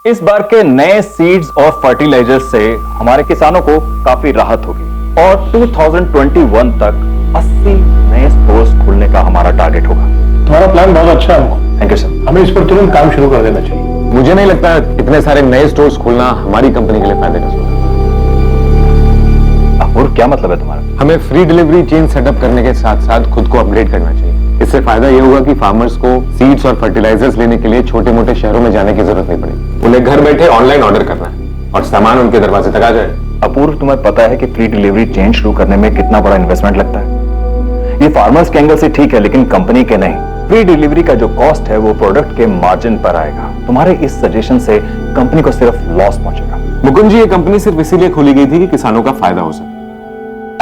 इस बार के नए सीड्स और फर्टिलाइजर्स से हमारे किसानों को काफी राहत होगी और 2021 तक 80 नए स्टोर्स खोलने का हमारा टारगेट होगा। तुम्हारा प्लान बहुत अच्छा है हमको। Thank you sir. हमें इस पर तुरंत काम शुरू कर देना चाहिए। मुझे नहीं लगता इतने सारे नए स्टोर्स खोलना हमारी कंपनी के लिए फायदे का होगा। और क्या मतलब है तुम्हारा? हमें फ्री डिलीवरी चेन सेटअप करने के साथ साथ खुद को अपग्रेड करना चाहिए। इससे फायदा यह होगा कि फार्मर्स को सीड्स और फर्टिलाइजर्स लेने के लिए छोटे मोटे शहरों में जाने की जरूरत नहीं पड़ेगी। उन्हें घर बैठे ऑनलाइन ऑर्डर करना है और सामान उनके दरवाजे तक आ जाए। अपूर्व, तुम्हें पता है कि फ्री डिलीवरी चेन शुरू करने में कितना बड़ा इन्वेस्टमेंट लगता है? ये फार्मर्स के एंगल से ठीक है, लेकिन कंपनी के नहीं। फ्री डिलीवरी का जो कॉस्ट है वो प्रोडक्ट के मार्जिन पर आएगा। तुम्हारे इस सजेशन से कंपनी को सिर्फ लॉस पहुंचेगा। मुकुंद जी, ये कंपनी सिर्फ इसीलिए खोली गई थी कि किसानों का फायदा हो सके।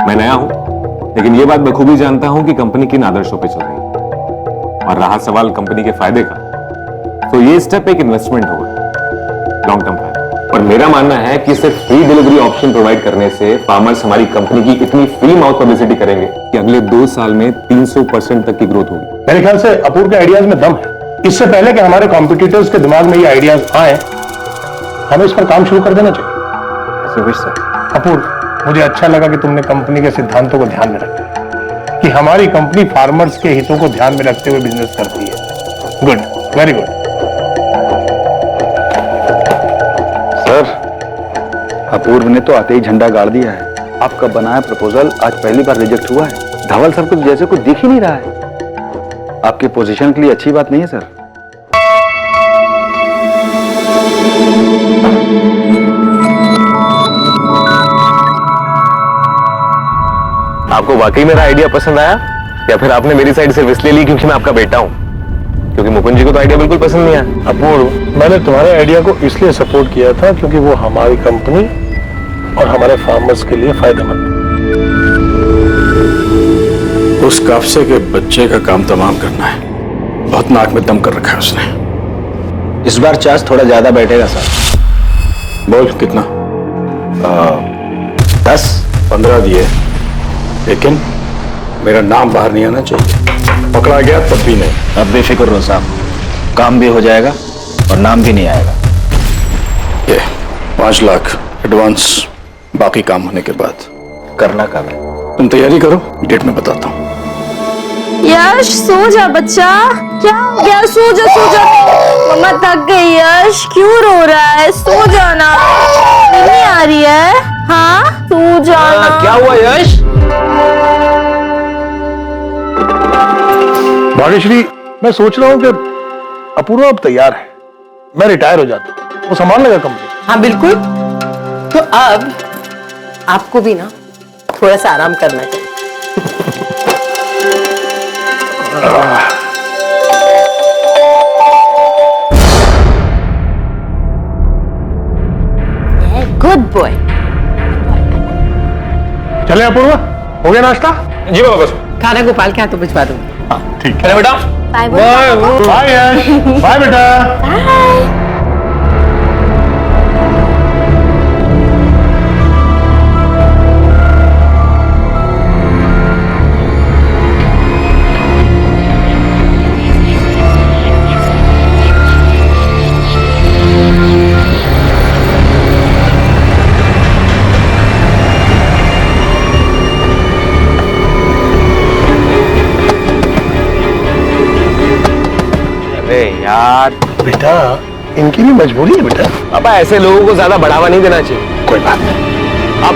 मैं नया हूं, लेकिन ये बात बखूबी जानता हूं कि कंपनी किन आदर्शों पर चल रही है। और रहा सवाल कंपनी के फायदे का, तो ये स्टेप एक इन्वेस्टमेंट होगा, लॉन्ग टर्म फायदा। और मेरा मानना है कि सिर्फ फ्री डिलीवरी ऑप्शन प्रोवाइड करने से फार्मर्स हमारी कंपनी की इतनी फ्री माउथ पब्लिसिटी करेंगे कि अगले 2 साल में 300% तक की ग्रोथ होगी। मेरे ख्याल से अपूर्व के आइडियाज में दम है। इससे पहले कि हमारे कॉम्पिटिटर्स के दिमाग में ये आइडियाज आए, हमें इस पर काम शुरू कर देना चाहिए। अपूर्व, मुझे अच्छा लगा कि तुमने कंपनी के सिद्धांतों को ध्यान में रखा कि हमारी कंपनी फार्मर्स के हितों को ध्यान में रखते हुए बिजनेस करती है। Good, very good. सर, अपूर्व ने तो आते ही झंडा गाड़ दिया है। आपका बनाया प्रपोजल आज पहली बार रिजेक्ट हुआ है। धवल सर को जैसे कुछ दिख ही नहीं रहा है। आपकी पोजीशन के लिए अच्छी बात नहीं है सर। आपको वाकई मेरा आइडिया पसंद आया या फिर आपने मेरी साइड सिर्फ इसलिए ली क्योंकि मैं आपका बेटा हूं? क्योंकि मुकुंद जी को तो आइडिया बिल्कुल पसंद नहीं आया। अपूर्व, मैंने तुम्हारे आइडिया को इसलिए सपोर्ट किया था क्योंकि वो हमारी कंपनी और हमारे फार्मर्स के लिए फायदेमंद है। उस काफसे के बच्चे का काम तमाम करना है। बहुत नाक में दम कर रखा है उसने। इस बार चार्ज थोड़ा ज्यादा बैठेगा सर। बोल कितना? 10-15 दिए, लेकिन मेरा नाम बाहर नहीं आना चाहिए। पकड़ा गया तब भी नहीं। अब बेफिक्र रहो साहब, काम भी हो जाएगा और नाम भी नहीं आएगा। ये 5 लाख एडवांस, बाकी काम होने के बाद। करना कब है? तुम तैयारी करो, डेट में बताता हूँ। यश, सो जा बच्चा। क्या हो गया? सो जा, सो जा। मम्मा थक गई। यश क्यों रो रहा है? सो जाना। नहीं आ रही है? हाँ, सो जाना। क्या हुआ यश? भाग्यश्री, मैं सोच रहा हूँ कि अपूर्व अब तैयार है। मैं रिटायर हो जाता हूँ, वो संभाल लेगा कंपनी। हाँ बिल्कुल। तो अब आपको भी ना थोड़ा सा आराम करना चाहिए। Good boy. चले अपूर्व, हो गया नाश्ता? जी बाबा, बस खाना गोपाल के हाथों भिजवा दूंगी। ठीक है बेटा। Bye bye. Bye Yash, bye बेटा। यार बेटा, इनकी भी मजबूरी है बेटा। पापा, ऐसे लोगों को ज्यादा बढ़ावा नहीं देना चाहिए। कोई बात नहीं। अब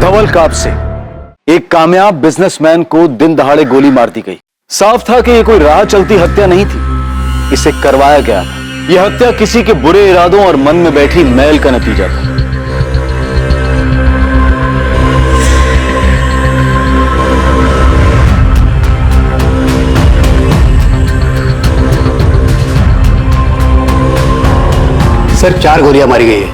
धवल काप से एक कामयाब बिजनेसमैन को दिन दहाड़े गोली मार दी गई। साफ था कि यह कोई राह चलती हत्या नहीं थी, इसे करवाया गया था। यह हत्या किसी के बुरे इरादों और मन में बैठी मैल का नतीजा था। सर, 4 गोलियां मारी गई है,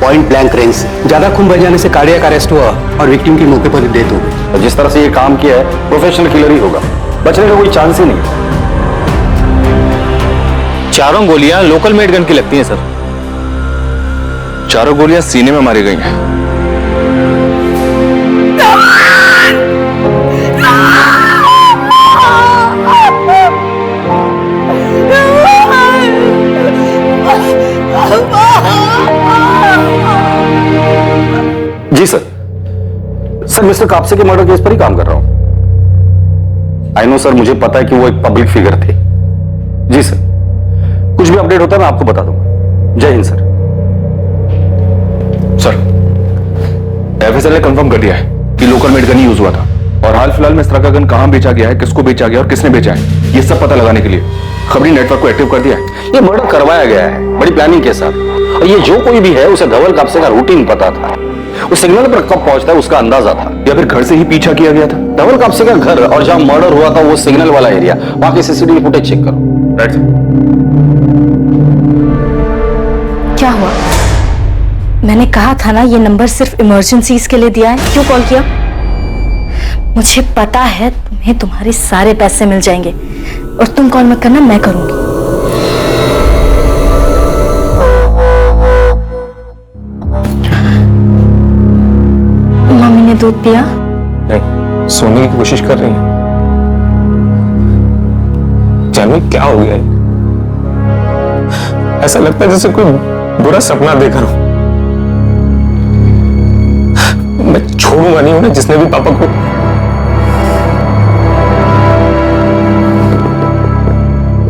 पॉइंट ब्लैंक रेंज से। ज्यादा खून बह जाने से कार्डियक अरेस्ट हुआ और विक्टिम की मौके पर डेथ हो गई। और जिस तरह से ये काम किया है, प्रोफेशनल किलर ही होगा, बचने का कोई चांस ही नहीं। चारों गोलियां लोकल मेड गन की लगती हैं सर। चारों गोलियां सीने में मारी गई हैं। जी सर। सर मिस्टर कापसे के मर्डर केस पर ही काम कर रहा हूं। आई नो सर, मुझे पता है कि वो एक पब्लिक फिगर थे। जी सर, कुछ भी अपडेट होता है मैं आपको बता दूंगा। जय हिंद सर। सर एफएसएल ने कंफर्म कर दिया है कि लोकल मेड गन ही यूज हुआ था और हाल फिलहाल में इस तरह का गन कहां बेचा गया है, किसको बेचा गया और किसने बेचा है, ये सब पता लगाने के लिए खबरी नेटवर्क को एक्टिव कर दिया है। ये मर्डर करवाया गया है बड़ी प्लानिंग के साथ, और ये जो कोई भी है उसे धवल कापसे का रूटीन पता था। उस सिग्नल पर कब पहुंचता है उसका अंदाजा था, या फिर घर से ही पीछा किया गया था। धवल कापसे का घर और जहां मर्डर हुआ था वो सिग्नल वाला एरिया, वहां की सीसीटीवी फुटेज चेक करो। Right sir. क्या हुआ? मैंने कहा था ना ये नंबर सिर्फ इमरजेंसीज के लिए दिया है। क्यों कॉल किया? मुझे पता है तुम्हें तुम्हारे सारे पैसे मिल जाएंगे और तुम कॉल मत करना, मैं करूंगी। मम्मी ने दूध पिया? नहीं, सोने की कोशिश कर रही है। जानवी क्या हो गया है? ऐसा लगता है जैसे कोई बुरा सपना देख रहा हूं। मैं छोड़ूंगा नहीं उन्हें, जिसने भी पापा को।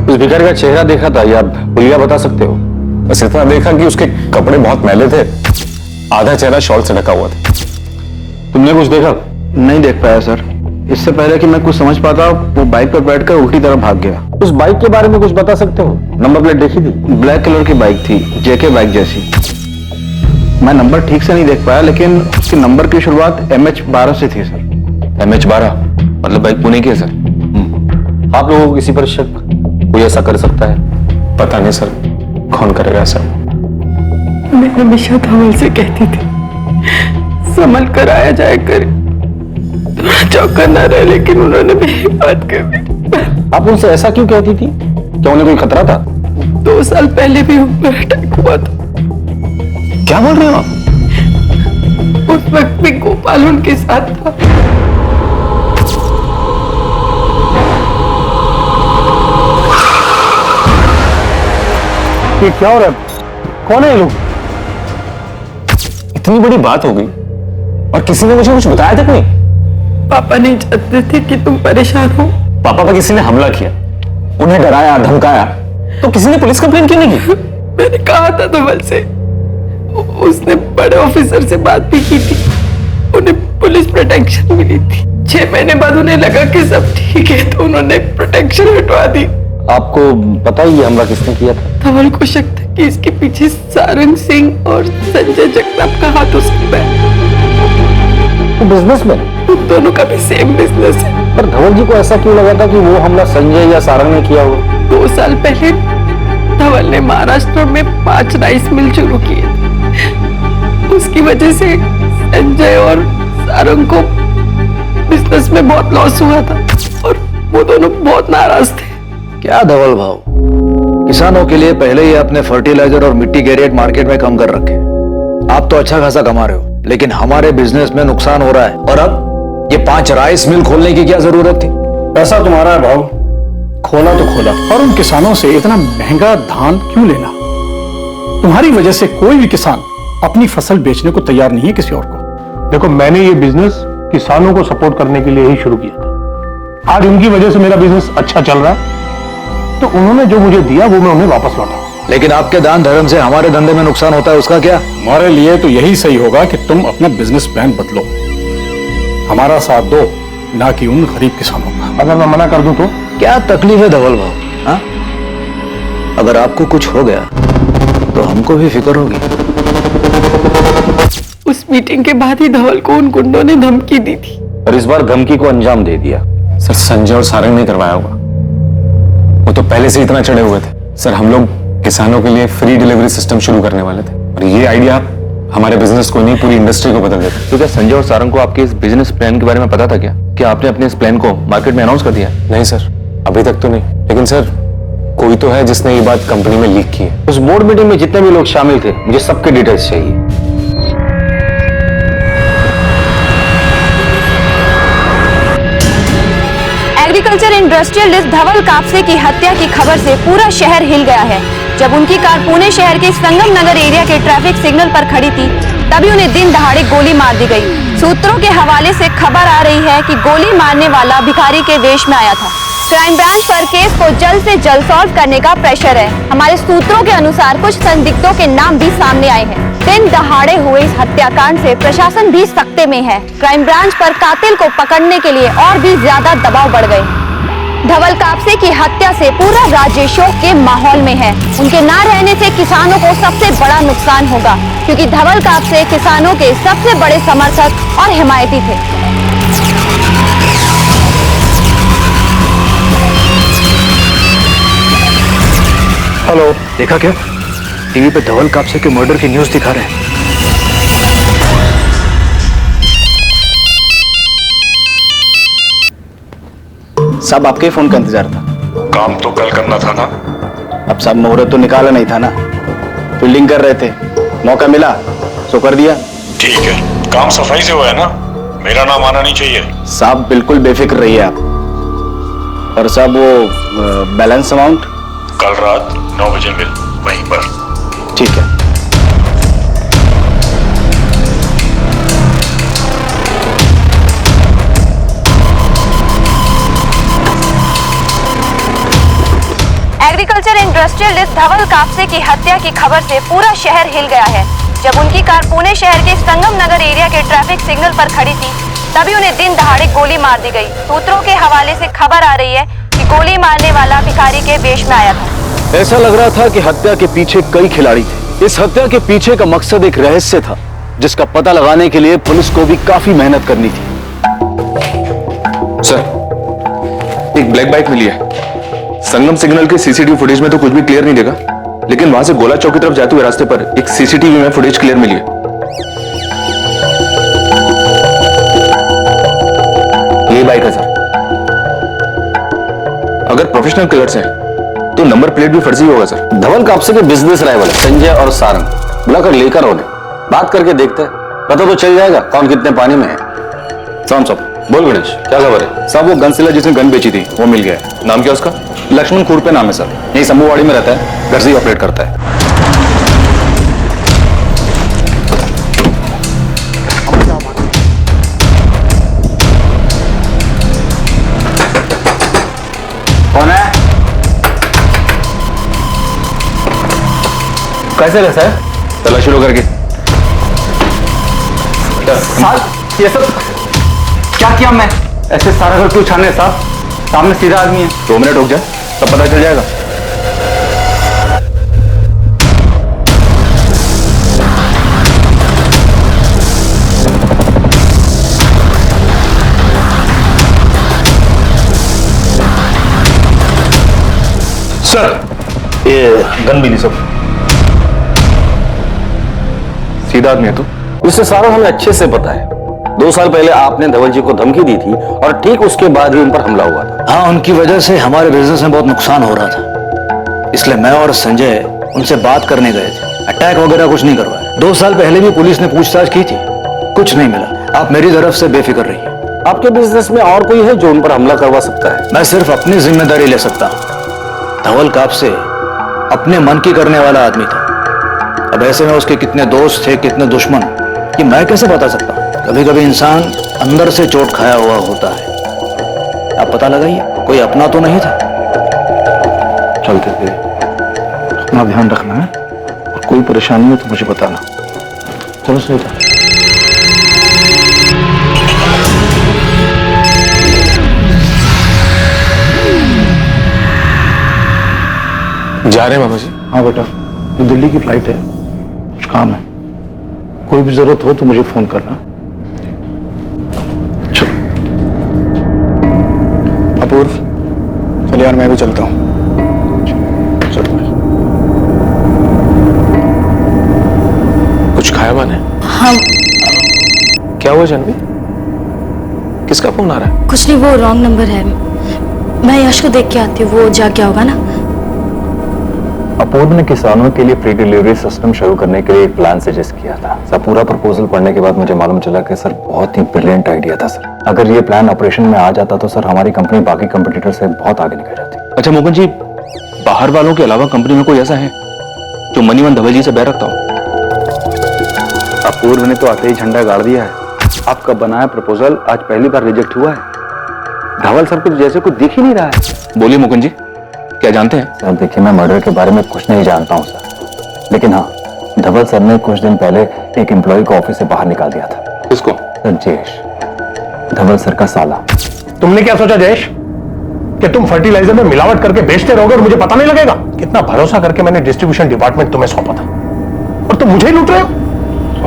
उस भिखारी का चेहरा देखा था या पुलिया बता सकते हो? बस इतना देखा कि उसके कपड़े बहुत मैले थे, आधा चेहरा शॉल से ढका हुआ था। तुमने कुछ देखा? नहीं देख पाया सर। इससे पहले कि मैं कुछ समझ पाता वो बाइक पर बैठकर उल्टी तरफ भाग गया। उस बाइक के बारे में कुछ बता सकते हो? नंबर प्लेट देखी थी? ब्लैक कलर की बाइक थी, जेके बाइक जैसी। मैं नंबर ठीक से नहीं देख पाया, लेकिन उसके नंबर की शुरुआत MH12 से थी सर। MH12 मतलब बाइक पुणे की है सर। आप लोगों को किसी पर शक? कोई ऐसा कर सकता है? पता नहीं सर, कौन करेगा ऐसा? मैं हमेशा धवल से कहती थी संभल कर आया जाए करे, थोड़ा चौका न रहे, लेकिन उन्होंने मेरी बात कर दी। आप उनसे ऐसा क्यों कहती थी? क्या उन्हें कोई खतरा था? 2 साल पहले भी उन पर अटैक हुआ था। क्या बोल रहे हो आप? उस वक्त भी गोपाल उनके साथ था। ये क्या हो रहा है? कौन है ये लोग? इतनी बड़ी बात हो गई और किसी ने मुझे कुछ बताया तक नहीं। पापा नहीं चाहते थे कि तुम परेशान हो। पापा पर किसी ने हमला किया, उन्हें डराया, धमकाया, तो किसी ने पुलिस कंप्लेन क्यों नहीं की? मैंने कहा था धवल से, उसने बड़े ऑफिसर से बात भी की थी, उन्हें पुलिस प्रोटेक्शन मिली थी। 6 महीने बाद उन्हें लगा कि सब ठीक है तो उन्होंने प्रोटेक्शन हटवा दी। आपको पता ही ये हमला किसने किया था? धवल को शक था कि इसके पीछे सारंग सिंह और संजय जगताप का हाथ हो सकता है। बिजनेसमैन? उन दोनों का भी सेम बिजनेस है। पर धवल जी को ऐसा क्यों लगा था कि वो हमला संजय या सारंग ने किया होगा? 2 साल पहले धवल ने महाराष्ट्र में 5 राइस मिल शुरू किए थे। उसकी वजह से संजय और सारंग को बिजनेस में बहुत लॉस हुआ था और वो दोनों बहुत नाराज थे। क्या धवल भाव, किसानों के लिए पहले ही अपने फर्टिलाइजर और मिट्टी के रेट मार्केट में कम कर रखे। आप तो अच्छा खासा कमा रहे हो, लेकिन हमारे बिजनेस में नुकसान हो रहा है। और अब ये 5 राइस मिल खोलने की क्या जरूरत थी? पैसा तुम्हारा है भाव, खोला तो खोला। और उन किसानों से इतना महंगा धान क्यों लेना? तुम्हारी वजह से कोई भी किसान अपनी फसल बेचने को तैयार नहीं है किसी और को। देखो, मैंने ये बिजनेस किसानों को सपोर्ट करने के लिए ही शुरू किया था। आज उनकी वजह से मेरा बिजनेस अच्छा चल रहा है, तो उन्होंने जो मुझे दिया वो मैं उन्हें वापस लौटा। लेकिन आपके दान धर्म से हमारे धंधे में नुकसान होता है, उसका क्या? हमारे लिए तो यही सही होगा कि तुम अपना बिजनेस प्लान बदलो, हमारा साथ दो, ना कि उन गरीब किसानों का। अगर मैं मना कर दूं तो? क्या तकलीफ है धवल भाव? हाँ? अगर आपको कुछ हो गया तो हमको भी फिक्र होगी। उस मीटिंग के बाद ही धवल को उन गुंडों ने धमकी दी थी और इस बार धमकी को अंजाम दे दिया। सर संजय और सारंग ने करवाया होगा, वो तो पहले से इतना चढ़े हुए थे। सर हम लोग किसानों के लिए फ्री डिलीवरी सिस्टम शुरू करने वाले थे और ये आइडिया हमारे बिजनेस को नहीं पूरी इंडस्ट्री को बदल देता। तो क्या संजय और सारंग को आपके इस बिजनेस प्लान के बारे में पता था क्या? क्या आपने अपने इस प्लान को मार्केट में अनाउंस कर दिया? नहीं सर, अभी तक तो नहीं, लेकिन सर कोई तो है जिसने ये बात कंपनी में लीक की है। उस बोर्ड मीटिंग में जितने भी लोग शामिल थे, मुझे सबके डिटेल्स चाहिए। एग्रीकल्चर इंडस्ट्रियलिस्ट धवल कापसे की हत्या की खबर से पूरा शहर हिल गया है। जब उनकी कार पुणे शहर के संगम नगर एरिया के ट्रैफिक सिग्नल पर खड़ी थी, तभी उन्हें दिन दहाड़े गोली मार दी गई। सूत्रों के हवाले से खबर आ रही है कि गोली मारने वाला भिखारी के वेश में आया था। क्राइम ब्रांच पर केस को जल्द से जल्द सॉल्व करने का प्रेशर है। हमारे सूत्रों के अनुसार कुछ संदिग्धों के नाम भी सामने आए हैं। दिन दहाड़े हुए इस हत्याकांड से प्रशासन भी सख्ते में है। क्राइम ब्रांच पर कातिल को पकड़ने के लिए और भी ज्यादा दबाव बढ़ गए। धवल कापसे की हत्या से पूरा राज्य शोक के माहौल में है। उनके ना रहने से किसानों को सबसे बड़ा नुकसान होगा, क्योंकि धवल कापसे किसानों के सबसे बड़े समर्थक और हिमायती थे। हेलो, देखा क्या? टीवी पे धवल कापसे के मर्डर की न्यूज दिखा रहे हैं। साहब, आपके फोन का इंतजार था। काम तो कल करना था ना। अब साहब, मुहूर्त तो निकाला नहीं था ना, फील्डिंग कर रहे थे, मौका मिला सो कर दिया। ठीक है, काम सफाई से हुआ है ना, मेरा नाम आना नहीं चाहिए। साहब बिल्कुल बेफिक्र रहिए आप। और साहब वो बैलेंस अमाउंट कल रात 9 बजे मिल वहीं पर। ठीक है। एग्रीकल्चर इंडस्ट्रियलिस्ट धवल कापसे की हत्या की खबर से पूरा शहर हिल गया है। जब उनकी कार पुणे शहर के संगम नगर एरिया के ट्रैफिक सिग्नल पर खड़ी थी, तभी उन्हें दिन दहाड़े गोली मार दी गई। सूत्रों के हवाले से खबर आ रही है कि गोली मारने वाला भिखारी के वेश में आया था। ऐसा लग रहा था कि हत्या के पीछे कई खिलाड़ी थे। इस हत्या के पीछे का मकसद एक रहस्य था, जिसका पता लगाने के लिए पुलिस को भी काफी मेहनत करनी थी। सर, एक ब्लैक बाइक मिली है। संगम सिग्नल के सीसीटीवी फुटेज में तो कुछ भी क्लियर नहीं देगा, लेकिन वहां से गोला चौक की तरफ जाते हुए रास्ते पर एक सीसीटीवी में फुटेज क्लियर मिली है। ये बाइक है सर। अगर प्रोफेशनल किलर्स हैं तो नंबर प्लेट भी फर्जी होगा सर। धवल कापसे के बिजनेस राइवल संजय और सारंग बुलाकर लेकर उन्हें बात करके देखते हैं, पता तो चल जाएगा कौन कितने पानी में है। साहब, बोल गणेश, क्या खबर है? साहब, वो गन सेलर जिसने गन बेची थी वो मिल गया है। नाम क्या उसका? लक्ष्मण खुरपे नाम है सर। यही शंभूवाड़ी में रहता है, घर से ही ऑपरेट करता है। कौन है? कैसे रहे सर? चला शुरू करके। साहब, ये सब क्या किया मैं? ऐसे सारा घर क्यों छाने साहब? सामने सीधा आदमी है। 2 मिनट रुक जा, तब पता चल जाएगा। सर, ये गन मिली सब। सीधा आदमी है तू? इससे सारा हमें अच्छे से पता है। 2 साल पहले आपने धवल जी को धमकी दी थी और ठीक उसके बाद ही उन पर हमला हुआ था। हाँ, उनकी वजह से हमारे बिजनेस में बहुत नुकसान हो रहा था, इसलिए मैं और संजय उनसे बात करने गए थे। अटैक वगैरह कुछ नहीं करवाया। 2 साल पहले भी पुलिस ने पूछताछ की थी, कुछ नहीं मिला। आप मेरी तरफ से बेफिक्र रहिए। आपके बिजनेस में और कोई है जो उन पर हमला करवा सकता है? मैं सिर्फ अपनी जिम्मेदारी ले सकता हूँ। धवल कापसे अपने मन की करने वाला आदमी था। अब ऐसे में उसके कितने दोस्त थे, कितने दुश्मन, ये मैं कैसे बता सकता हूँ? कभी कभी इंसान अंदर से चोट खाया हुआ होता है। आप पता लगाइए, कोई अपना तो नहीं था। चलते थे, अपना ध्यान रखना है और कोई परेशानी हो तो मुझे बताना। चलो सही था। जा रहे हैं मामा जी? हाँ बेटा, ये दिल्ली की फ्लाइट है, कुछ काम है। कोई भी जरूरत हो तो मुझे फोन करना। चलो। अपूर्व, चलिए यार, मैं भी चलता हूँ। चलो। कुछ खाया मैंने? हाँ, क्या हुआ जानवी? किसका फोन आ रहा है? कुछ नहीं, वो रॉन्ग नंबर है। मैं यश को देख के आती हूँ, वो जा क्या होगा ना। अपूर्व ने किसानों के लिए फ्री डिलीवरी सिस्टम शुरू करने के लिए एक प्लान सजेस्ट किया था सर। पूरा प्रपोजल पढ़ने के बाद मुझे मालूम चला कि सर बहुत ही ब्रिलियंट आइडिया था सर। अगर ये प्लान ऑपरेशन में आ जाता तो सर हमारी कंपनी बाकी कंपटीटर से बहुत आगे निकल जाती। अच्छा मोहन जी, बाहर वालों के अलावा कंपनी में कोई ऐसा है जो मनीवन धवल जी से बैर रखता हो? अपूर्व ने तो आते ही झंडा गाड़ दिया है। आपका बनाया प्रपोजल आज पहली बार रिजेक्ट हुआ है। धवल सर को जैसे कुछ दिख ही नहीं रहा है। बोलिए मुकुंद जी, क्या जानते हैं? सर देखिए, मैं मर्डर के बारे में कुछ नहीं जानता हूँ सर, लेकिन हाँ, धवल सर ने कुछ दिन पहले एक एम्प्लॉय को ऑफिस से बाहर निकाल दिया था। किसको? सर जयेश, धवल सर का साला। तुमने क्या सोचा जयेश कि तुम फर्टिलाइजर में मिलावट करके बेचते रहोगे और मुझे पता नहीं लगेगा? कितना भरोसा करके मैंने डिस्ट्रीब्यूशन डिपार्टमेंट तुम्हें सौंपा था और तुम मुझे ही लूट रहे हो।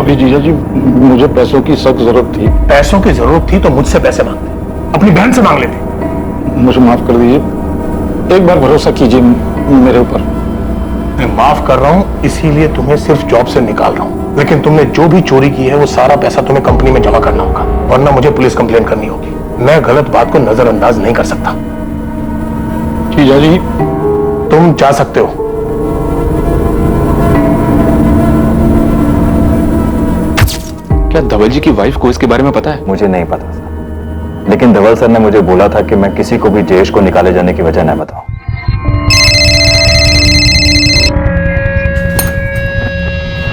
अभी जीजा जी, मुझे पैसों की सख्त जरूरत थी। पैसों की जरूरत थी तो मुझसे पैसे मांगते, अपनी बहन से मांग लेते। मुझे माफ कर दीजिए, एक बार भरोसा कीजिए मेरे ऊपर। मैं माफ कर रहा हूं, इसीलिए तुम्हें सिर्फ जॉब से निकाल रहा हूं, लेकिन तुमने जो भी चोरी की है वो सारा पैसा तुम्हें कंपनी में जमा करना होगा, वरना मुझे पुलिस कंप्लेन करनी होगी। मैं गलत बात को नजरअंदाज नहीं कर सकता। जीजा जी, तुम जा सकते हो। क्या धवल जी की वाइफ को इसके बारे में पता है? मुझे नहीं पता सर, लेकिन धवल सर ने मुझे बोला था कि मैं किसी को भी जयेश को निकाले जाने की वजह न बताऊं।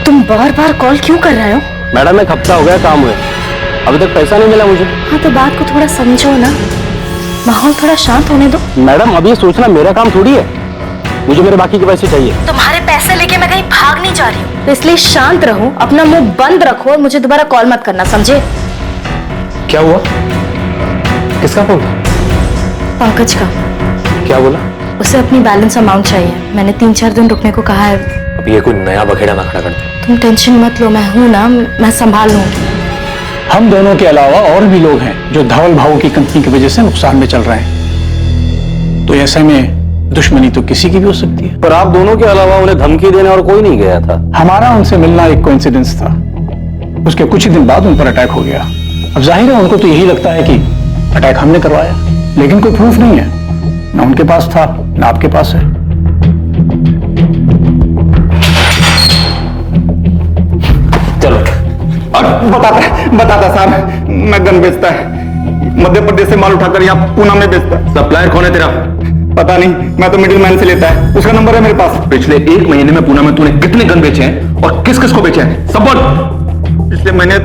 तुम बार बार कॉल क्यों कर रहे हो? मैडम एक हफ्ता हो गया काम हुए, अभी तक पैसा नहीं मिला मुझे। हाँ तो बात को थोड़ा समझो ना, माहौल थोड़ा शांत होने दो। मैडम अब ये सोचना मेरा काम थोड़ी है, मुझे मेरे बाकी के पैसे चाहिए। तुम्हारे पैसे लेके मैं कहीं भाग नहीं जा रही हूँ, तो इसलिए शांत रहो, अपना मुंह बंद रखो और मुझे दोबारा कॉल मत करना, समझे? क्या हुआ? किसका फोन? पंकज का। क्या बोला? उसे अपनी बैलेंस अमाउंट चाहिए, मैंने 3-4 दिन रुकने को कहा है। अब ये कोई नया बखेड़ा ना खड़ा करते। तुम टेंशन मत लो, मैं हूं ना, मैं संभाल लूंगी। हम दोनों के अलावा और भी लोग हैं जो धवल भाऊ की कंपनी की वजह से नुकसान में चल रहे हैं, तो ऐसे में दुश्मनी तो किसी की भी हो सकती है। पर आप दोनों के अलावा उन्हें धमकी देने और कोई नहीं गया था। हमारा उनसे मिलना एक कोइंसिडेंस था, उसके कुछ ही दिन बाद उन पर अटैक हो गया। अब जाहिर है उनको तो यही लगता है कि अटैक हमने करवाया, लेकिन कोई प्रूफ नहीं है, ना उनके पास था ना आपके पास है। चलो बताता साहब, मैं गन बेचता है, मध्य प्रदेश से माल उठाकर यहाँ पूना में बेचता है। सप्लायर कौन है तेरा? पता नहीं, मैं तो मिडिल मैन से लेता है, उसका नंबर है मेरे पास। पिछले 1 महीने में पूना में तूने कितने गन बेचे हैं और किस किस को बेचे हैं? सब बोल। पिछले महीने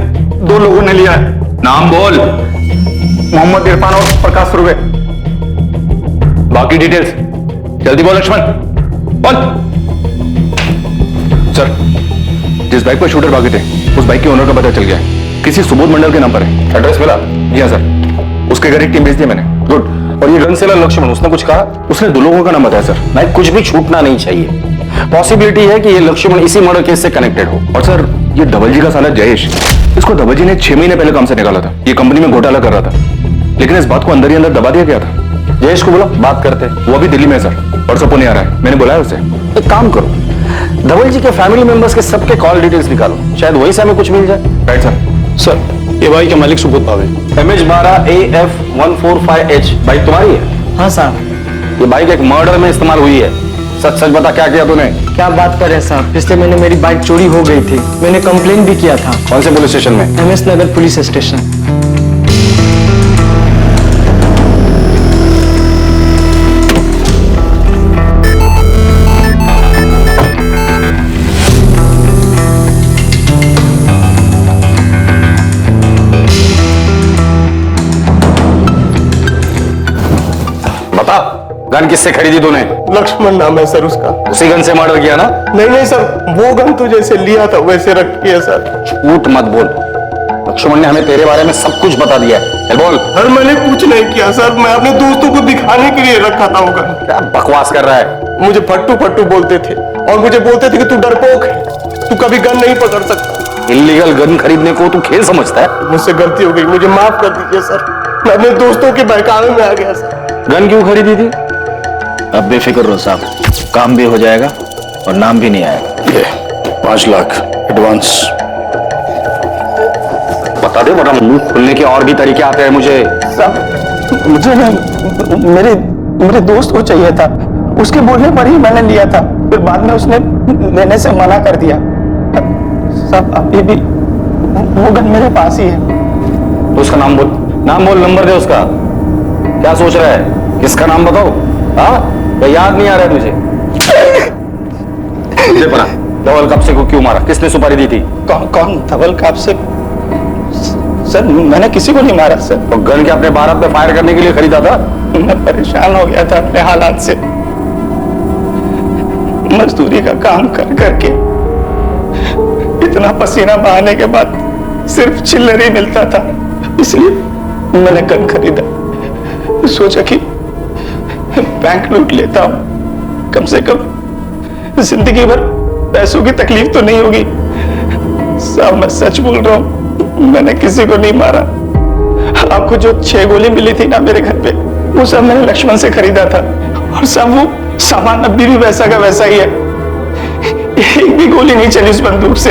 2 लोगों ने लिया है। नाम बोल। मोहम्मद इरफान और प्रकाश सुर्वे। बाकी डिटेल्स जल्दी बोल लक्ष्मण, बोल। सर, जिस बाइक पर शूटर भागे थे उस बाइक के ओनर का पता चल गया है, किसी सुबोध मंडल के नाम पर है। एड्रेस मिला? जी हाँ सर, उसके घर एक टीम भेज दी मैंने। गुड। और ये गन सेलर लक्ष्मण, उसने कुछ कहा? उसने 2 लोगों का नाम बताया सर। नहीं, कुछ भी छूटना नहीं चाहिए। पॉसिबिलिटी है कि ये लक्ष्मण इसी मर्डर केस से कनेक्टेड हो। और सर, ये धवल जी का साला जयेश, इसको धवल जी ने 6 महीने पहले काम से निकाला था। ये कंपनी में घोटाला कर रहा था, लेकिन इस बात को अंदर ही अंदर दबा दिया गया था। जयेश को बोलो बात करते। वो अभी दिल्ली में है सर, परसों पुणे आ रहा है, मैंने बुलाया उसे। एक काम करो, धवल जी के फैमिली मेंबर्स के सबके कॉल डिटेल्स निकालो, शायद वहीं से हमें कुछ मिल जाए। Right sir. सर, ये बाइक के मालिक सुबोध भावे। MH12AF145H बाइक तुम्हारी है? हाँ साहब। ये बाइक एक मर्डर में इस्तेमाल हुई है, सच सच बता क्या किया तूने? क्या बात कर रहे हैं साहब, पिछले महीने मेरी बाइक चोरी हो गई थी, मैंने कंप्लेन भी किया था। कौन से पुलिस स्टेशन में? MS नगर पुलिस स्टेशन। बता, गन किससे खरीदी तूने? लक्ष्मण नाम है सर उसका। उसी गन से मर्डर किया ना? नहीं सर, वो गन तो जैसे लिया था वैसे रखी है सर। झूठ मत बोल, लक्ष्मण ने हमें तेरे बारे में सब कुछ बता दिया है। चल बोल। सर मैंने कुछ नहीं किया सर, मैं अपने दोस्तों को दिखाने के लिए रखा था वो गन। क्या बकवास कर रहा है? मुझे फट्टू बोलते थे और मुझे बोलते थे कि तू डरपोक है, तू कभी गन नहीं पकड़ सकता। इल्लीगल गन खरीदने को तू खेल समझता है? मुझसे गलती हो गई, मुझे माफ कर दीजिए सर, मैं अपने दोस्तों के बहकावे में आ गया सर। गन क्यों खरीदी थी? अब बेफिक्र रहो साहब, काम भी हो जाएगा और नाम भी नहीं आएगा। ये 5 लाख एडवांस। बता दे, वरना मुंह खोलने के और भी तरीके आते हैं मुझे। साहब, मुझे ना मेरे दोस्त को चाहिए था, उसके बोलने पर ही मैंने लिया था, फिर बाद में उसने लेने से मना कर दिया। सब अभी भी वो गन मेरे पास ही है। तो उसका नाम बोल, नंबर दे उसका। क्या सोच रहा है? किसका नाम बताओ? हाँ, क्या याद नहीं आ रहा है तुझे? मुझे पता धवल कापसे को क्यों मारा, किसने सुपारी दी थी? कौन धवल कापसे? सर मैंने किसी को नहीं मारा सर। तो गन के अपने भारत पे फायर करने के लिए खरीदा था? मैं परेशान हो गया था अपने हालात से। मजदूरी का काम कर करके इतना पसीना बहाने के बाद सिर्फ चिल्लर ही मिलता था, इसलिए मैंने गन खरीदा। सोचा कि बैंक लूट लेता हूं, कम से कम जिंदगी भर पैसों की तकलीफ तो नहीं होगी। साहब मैं सच बोल रहा हूं, मैंने किसी को नहीं मारा। आपको जो 6 गोली मिली थी ना मेरे घर पे, वो सब मैंने लक्ष्मण से खरीदा था, और सब वो सामान अभी भी वैसा का वैसा ही है। एक भी गोली नहीं चली उस बंदूक से।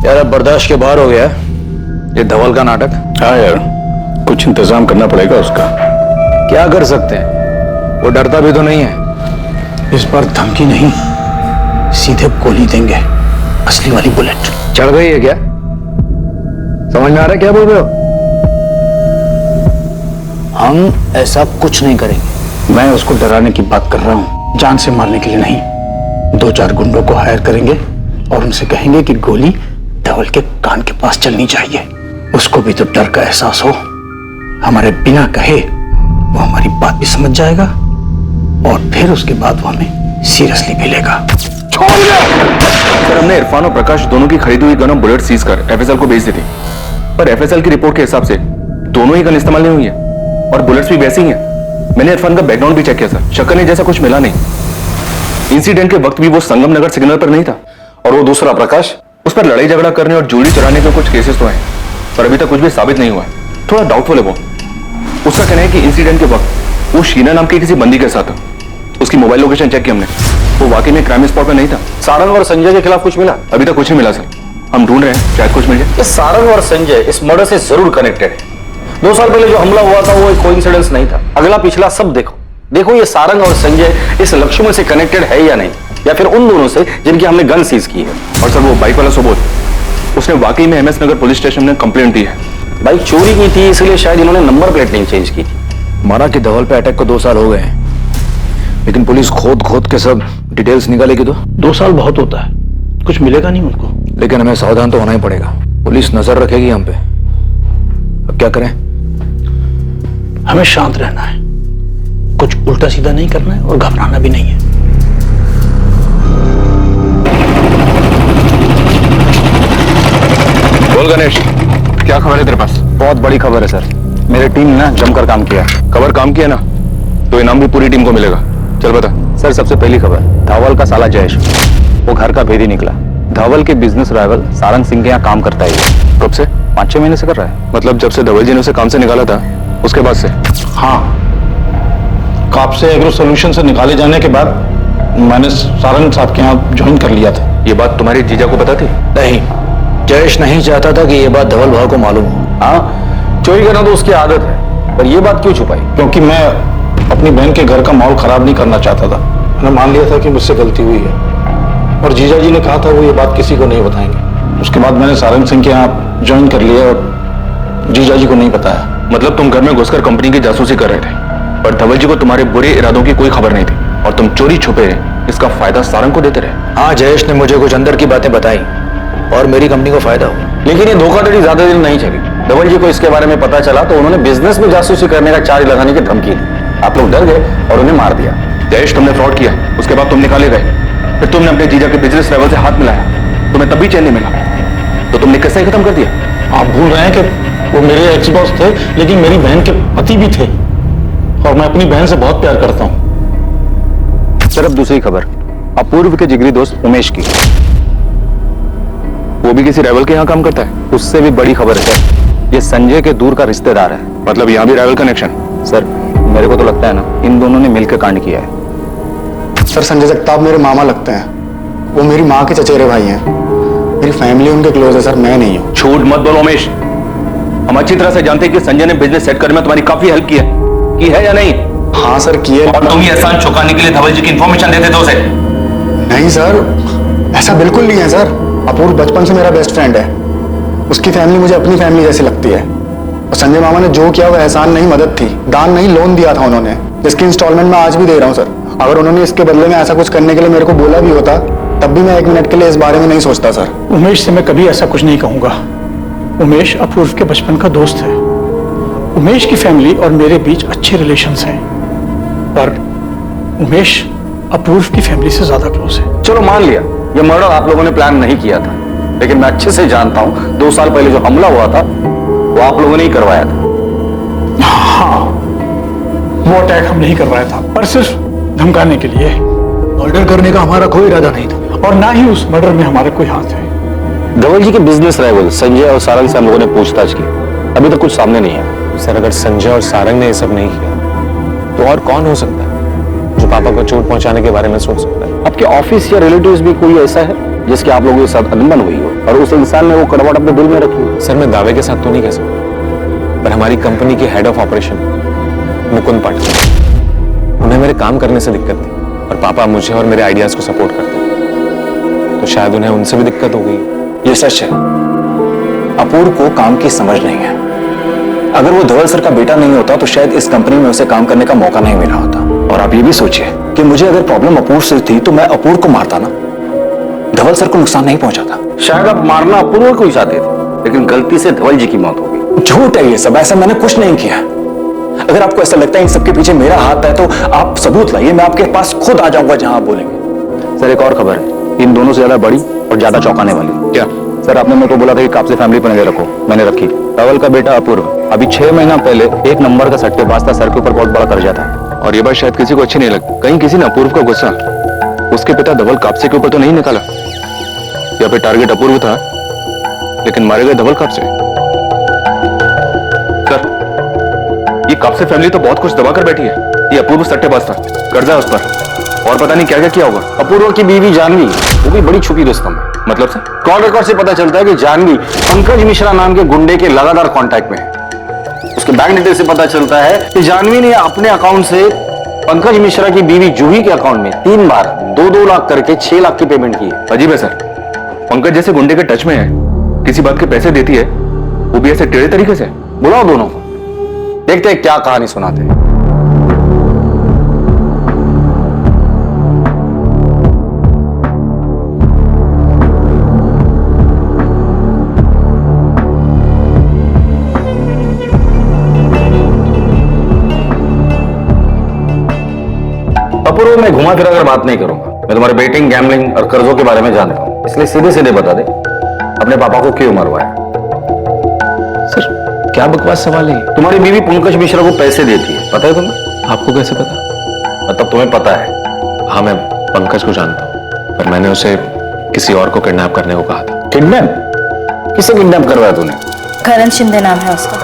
यार अब बर्दाश्त के बाहर हो गया ये धवल का नाटक। हाँ यार, कुछ इंतजाम करना पड़ेगा उसका। क्या कर सकते हैं, वो डरता भी तो नहीं है। इस बार धमकी नहीं, सीधे गोली देंगे, असली वाली बुलेट। चढ़ गई है क्या? समझ में आ रहा है क्या बोल रहे हो? हम ऐसा कुछ नहीं करेंगे। मैं उसको डराने की बात कर रहा हूं, जान से मारने के लिए नहीं। 2-4 गुंडों को हायर करेंगे और उनसे कहेंगे कि गोली धवल के कान के पास चलनी चाहिए। उसको भी तो डर का एहसास हो, हमारे बिना कहे वो हमारी बात भी समझ जाएगा, और फिर उसके बाद वो हमें सीरियसली भी लेगा। सर हमने इरफान और प्रकाश दोनों की खरीदी हुई गन और बुलेट सीज कर एफएसएल को भेज दी थी, पर एफएसएल की रिपोर्ट के हिसाब से दोनों ही गन इस्तेमाल नहीं हुई है और बुलेट्स भी वैसी ही हैं। मैंने इरफान का बैकग्राउंड भी चेक किया सर, शक्कर नहीं जैसा कुछ मिला नहीं। इंसिडेंट के वक्त भी वो संगम नगर सिग्नल पर नहीं था। और वो दूसरा प्रकाश, उस पर लड़ाई झगड़ा करने और जोड़ी चुराने के कुछ केसेस तो हैं, पर अभी तक कुछ भी साबित नहीं हुआ है। थोड़ा डाउटफुल है वो। उसका कहना है कि इंसिडेंट के वक्त वो शीना नाम के किसी बंदी के साथ था। उसकी मोबाइल लोकेशन चेक की हमने, वो वाकई में क्राइम स्पॉट पर नहीं था। सारंग और संजय के खिलाफ कुछ मिला? अभी तक कुछ नहीं मिला सर, हम ढूंढ रहे हैं, शायद कुछ मिल जाए। ये सारंग और संजय इस मर्डर से जरूर कनेक्टेड है। 2 साल पहले जो हमला हुआ था वो एक कोइंसिडेंस नहीं था। अगला पिछला सब देखो, देखो ये सारंग और संजय इस लक्ष्मण से कनेक्टेड है या नहीं, या फिर उन दोनों से जिनकी हमने गन सीज की है। और सर वो बाइक वाला सुबोध, उसने वाकई में एमएस नगर पुलिस स्टेशन में कंप्लेंट दी है। बाइक चोरी की थी, इसलिए शायद इन्होंने नंबर प्लेट नहीं चेंज की थी। माना कि धवल पे अटैक को 2 साल हो गए हैं, लेकिन पुलिस खोद के सब डिटेल्स निकालेगी तो 2 साल बहुत होता है, कुछ मिलेगा नहीं उनको। लेकिन हमें सावधान तो होना ही पड़ेगा, पुलिस नजर रखेगी हम पे। अब क्या करें? हमें शांत रहना है, कुछ उल्टा सीधा नहीं करना है और घबराना भी नहीं है। बोल गणेश, क्या खबर है तेरे पास? बहुत बड़ी खबर है सर, मेरी टीम ने ना जमकर काम किया। खबर काम किया ना, तो इनाम भी पूरी टीम को मिलेगा। चल बता। सर सबसे पहली खबर, धवल का साला जयेश, वो घर का भेदी निकला। धवल के बिजनेस राइवल सारंग सिंह के यहाँ काम करता है। कब से? 5-6 महीने से कर रहा है। मतलब जब से धवल जी ने उसे काम से निकाला था उसके बाद से? हाँ, काप से एग्रो सोल्यूशन से निकाले जाने के बाद मैंने सारंग साहब के यहाँ ज्वाइन कर लिया था। ये बात तुम्हारी जीजा को पता थी? नहीं, जयेश नहीं चाहता था कि ये बात धवल भाव को मालूम हो। हाँ, चोरी करना तो उसकी आदत है, पर ये बात क्यों छुपाई? क्योंकि मैं अपनी बहन के घर का माहौल खराब नहीं करना चाहता था। मैंने मान लिया था कि मुझसे गलती हुई है, और जीजा जी ने कहा था वो ये बात किसी को नहीं बताएंगे। उसके बाद मैंने सारंग सिंह के यहाँ ज्वाइन कर लिया और जीजा जी को नहीं बताया। मतलब तुम घर में घुसकर कंपनी की जासूसी कर रहे थे, पर धवल जी को तुम्हारे बुरे इरादों की कोई खबर नहीं थी, और तुम चोरी छुपे इसका फायदा सारंग को देते रहे। हाँ, जयेश ने मुझे कुछ अंदर की बातें बताई और मेरी कंपनी को फायदा हुआ। लेकिन ये धोखाधड़ी ज्यादा दिन नहीं चली। धवल जी को इसके बारे में पता चला तो उन्होंने बिजनेस में जासूसी करने का चार्ज लगाने की धमकी दी। आप लोग डर गए और उन्हें मार दिया। जयेश, तुमने फ्रॉड किया, उसके बाद तुम निकाले गए, फिर तुमने अपने जीजा के बिजनेस लेवल से हाथ मिलाया, तुम्हें तब भी चैन नहीं मिला, तो तुमने कैसे ही खत्म कर दिया? आप भूल रहे हैं कि वो मेरे एक्स बॉस थे, लेकिन मेरी बहन के पति भी थे, और मैं अपनी बहन से बहुत प्यार करता हूं। सिर्फ दूसरी खबर, अपूर्व के जिगरी दोस्त उमेश की, वो भी किसी राइवल के यहाँ काम करता है? उससे भी बड़ी खबर है सर, ये संजय के दूर का रिश्तेदार है। मतलब यहाँ भी राइवल कनेक्शन? सर मेरे को तो लगता है ना, इन दोनों ने मिलकर कांड किया है। सर संजय जगताप मेरे मामा लगते हैं, वो मेरी माँ के चचेरे भाई हैं। मेरी फैमिली उनके क्लोज है सर, मैं नहीं हूँ। झूठ मत बोलो उमेश। हम अच्छी तरह से जानते हैं कि संजय ने बिजनेस सेट करने में तुम्हारी काफी हेल्प की है या नहीं? हाँ सर की है। और तुम ये एहसान चुकाने के लिए धवल जी की इंफॉर्मेशन देते थे उसे? नहीं सर, ऐसा बिल्कुल नहीं है सर। अपूर्व बचपन से मेरा बेस्ट फ्रेंड है। उसकी फैमिली मुझे अपनी फैमिली जैसी लगती है। और संजय मामा ने जो किया वो एहसान नहीं, मदद थी। दान नहीं, लोन दिया था उन्होंने, जिसकी इंस्टॉलमेंट मैं आज भी दे रहा हूँ सर। अगर उन्होंने इसके बदले में ऐसा कुछ करने के लिए मेरे को बोला भी होता तब भी मैं 1 मिनट के लिए इस बारे में नहीं सोचता सर। उमेश से मैं कभी ऐसा कुछ नहीं कहूंगा। उमेश अपूर्व के बचपन का दोस्त है। उमेश की फैमिली और मेरे बीच अच्छे रिलेशंस हैं, पर उमेश अपूर्व की फैमिली से ज्यादा क्लोज है। चलो मान लिया ये मर्डर आप लोगों ने प्लान नहीं किया था, लेकिन मैं अच्छे से जानता हूं 2 साल पहले जो हमला हुआ था वो आप लोगों ने ही करवाया था। हाँ, वो अटैक हम नहीं करवाया था, पर सिर्फ धमकाने के लिए। मर्डर करने का हमारा कोई इरादा नहीं था, और ना ही उस मर्डर में हमारा कोई हाथ है। धवल जी के बिजनेस राइवल संजय और सारंग से हम लोगों ने पूछताछ की, अभी तक कुछ सामने नहीं है। सर अगर संजय और सारंग ने ये सब नहीं किया तो और कौन हो सकता है जो पापा को चोट पहुंचाने के बारे में सोच सकता है? आपके ऑफिस या रिलेटिव्स भी कोई ऐसा है जिसके आप लोगों के साथ अनबन हुई हो और उस इंसान ने वो कड़वाहट अपने दिल में रखी हो? सर मैं दावे के साथ तो नहीं कह सकता, पर हमारी कंपनी के head of operation Mukund Patil, उन्हें मेरे काम करने से दिक्कत थी और पापा मुझे और मेरे आइडियाज को सपोर्ट करते, तो शायद उन्हें उनसे भी दिक्कत हो गई। ये सच है, अपूर्व को काम की समझ नहीं है। अगर वो धवल सर का बेटा नहीं होता तो शायद इस कंपनी में उसे काम करने का मौका नहीं मिला होता। और आप ये भी सोचिए कि मुझे अगर प्रॉब्लम अपूर्व से थी तो मैं अपूर्व को मारता ना, धवल सर को नुकसान नहीं पहुंचाता। शायद आप मारना अपूर्व को ही चाहते थे, लेकिन गलती से धवल जी की मौत हो गई। झूठ है ये सब, ऐसा मैंने कुछ नहीं किया। अगर आपको ऐसा लगता है इन सबके पीछे मेरा हाथ है तो आप सबूत लाइए, मैं आपके पास खुद आ जाऊंगा जहां आप बोलेंगे। सर एक और खबर है, इन दोनों से ज्यादा बड़ी और ज्यादा चौंकाने वाली। क्या? सर आपने मेरे को बोला था कि कापसे फैमिली पर नजर रखो, मैंने रखी। धवल का बेटा अपूर्व अभी 6 महीना पहले 1 नंबर का सट्टेबाज था, सर के ऊपर बहुत बड़ा कर्जा था। और ये बात शायद किसी को अच्छी नहीं लगी। कहीं किसी ने अपूर्व का गुस्सा उसके पिता धवल कापसे के ऊपर तो नहीं निकाला, या फिर टारगेट अपूर्व था लेकिन मारे गए धवल कापसे? सर ये कापसे फैमिली तो बहुत कुछ दबा कर बैठी है। ये अपूर्व सट्टेबाज था, कर्जा है उस पर, और पता नहीं क्या क्या किया होगा। अपूर्व की बीवी जानवी, वो भी बड़ी छुपी रुस्तम है। मतलब सर? कॉल रिकॉर्ड से पता चलता है कि जानवी पंकज मिश्रा नाम के गुंडे के लगातार कांटेक्ट में है। उसके बैंक डिटेल से पता चलता है कि जानवी ने अपने अकाउंट से पंकज मिश्रा की बीवी जूही के अकाउंट में 3 बार 2-2 लाख करके 6 लाख की पेमेंट की है। अजीब है सर, पंकज जैसे गुंडे के टच में है, किसी बात के पैसे देती है, वो भी ऐसे टेढ़े तरीके से। बुलाओ दोनों को, देखते हैं क्या कहानी सुनाते हैं। अपूर्व मैं घुमा फिरा कर बात नहीं करूंगा। मैं तुम्हारे बेटिंग, गैम्बलिंग और कर्जों के बारे में जानता हूं, इसलिए सीधे सीधे बता दे अपने पापा को क्यों मरवाया। सर क्या बकवास सवाल है? तुम्हारी बीवी पंकज मिश्रा को पैसे देती है, पता है तुम्हें? आपको कैसे पता? मतलब तुम्हें पता है? हाँ मैं पंकज को जानता हूँ, पर मैंने उसे किसी और को किडनैप करने को कहा था। किडनैप? किसे किडनैप करवाया तूने? करण शिंदे नाम है उसका,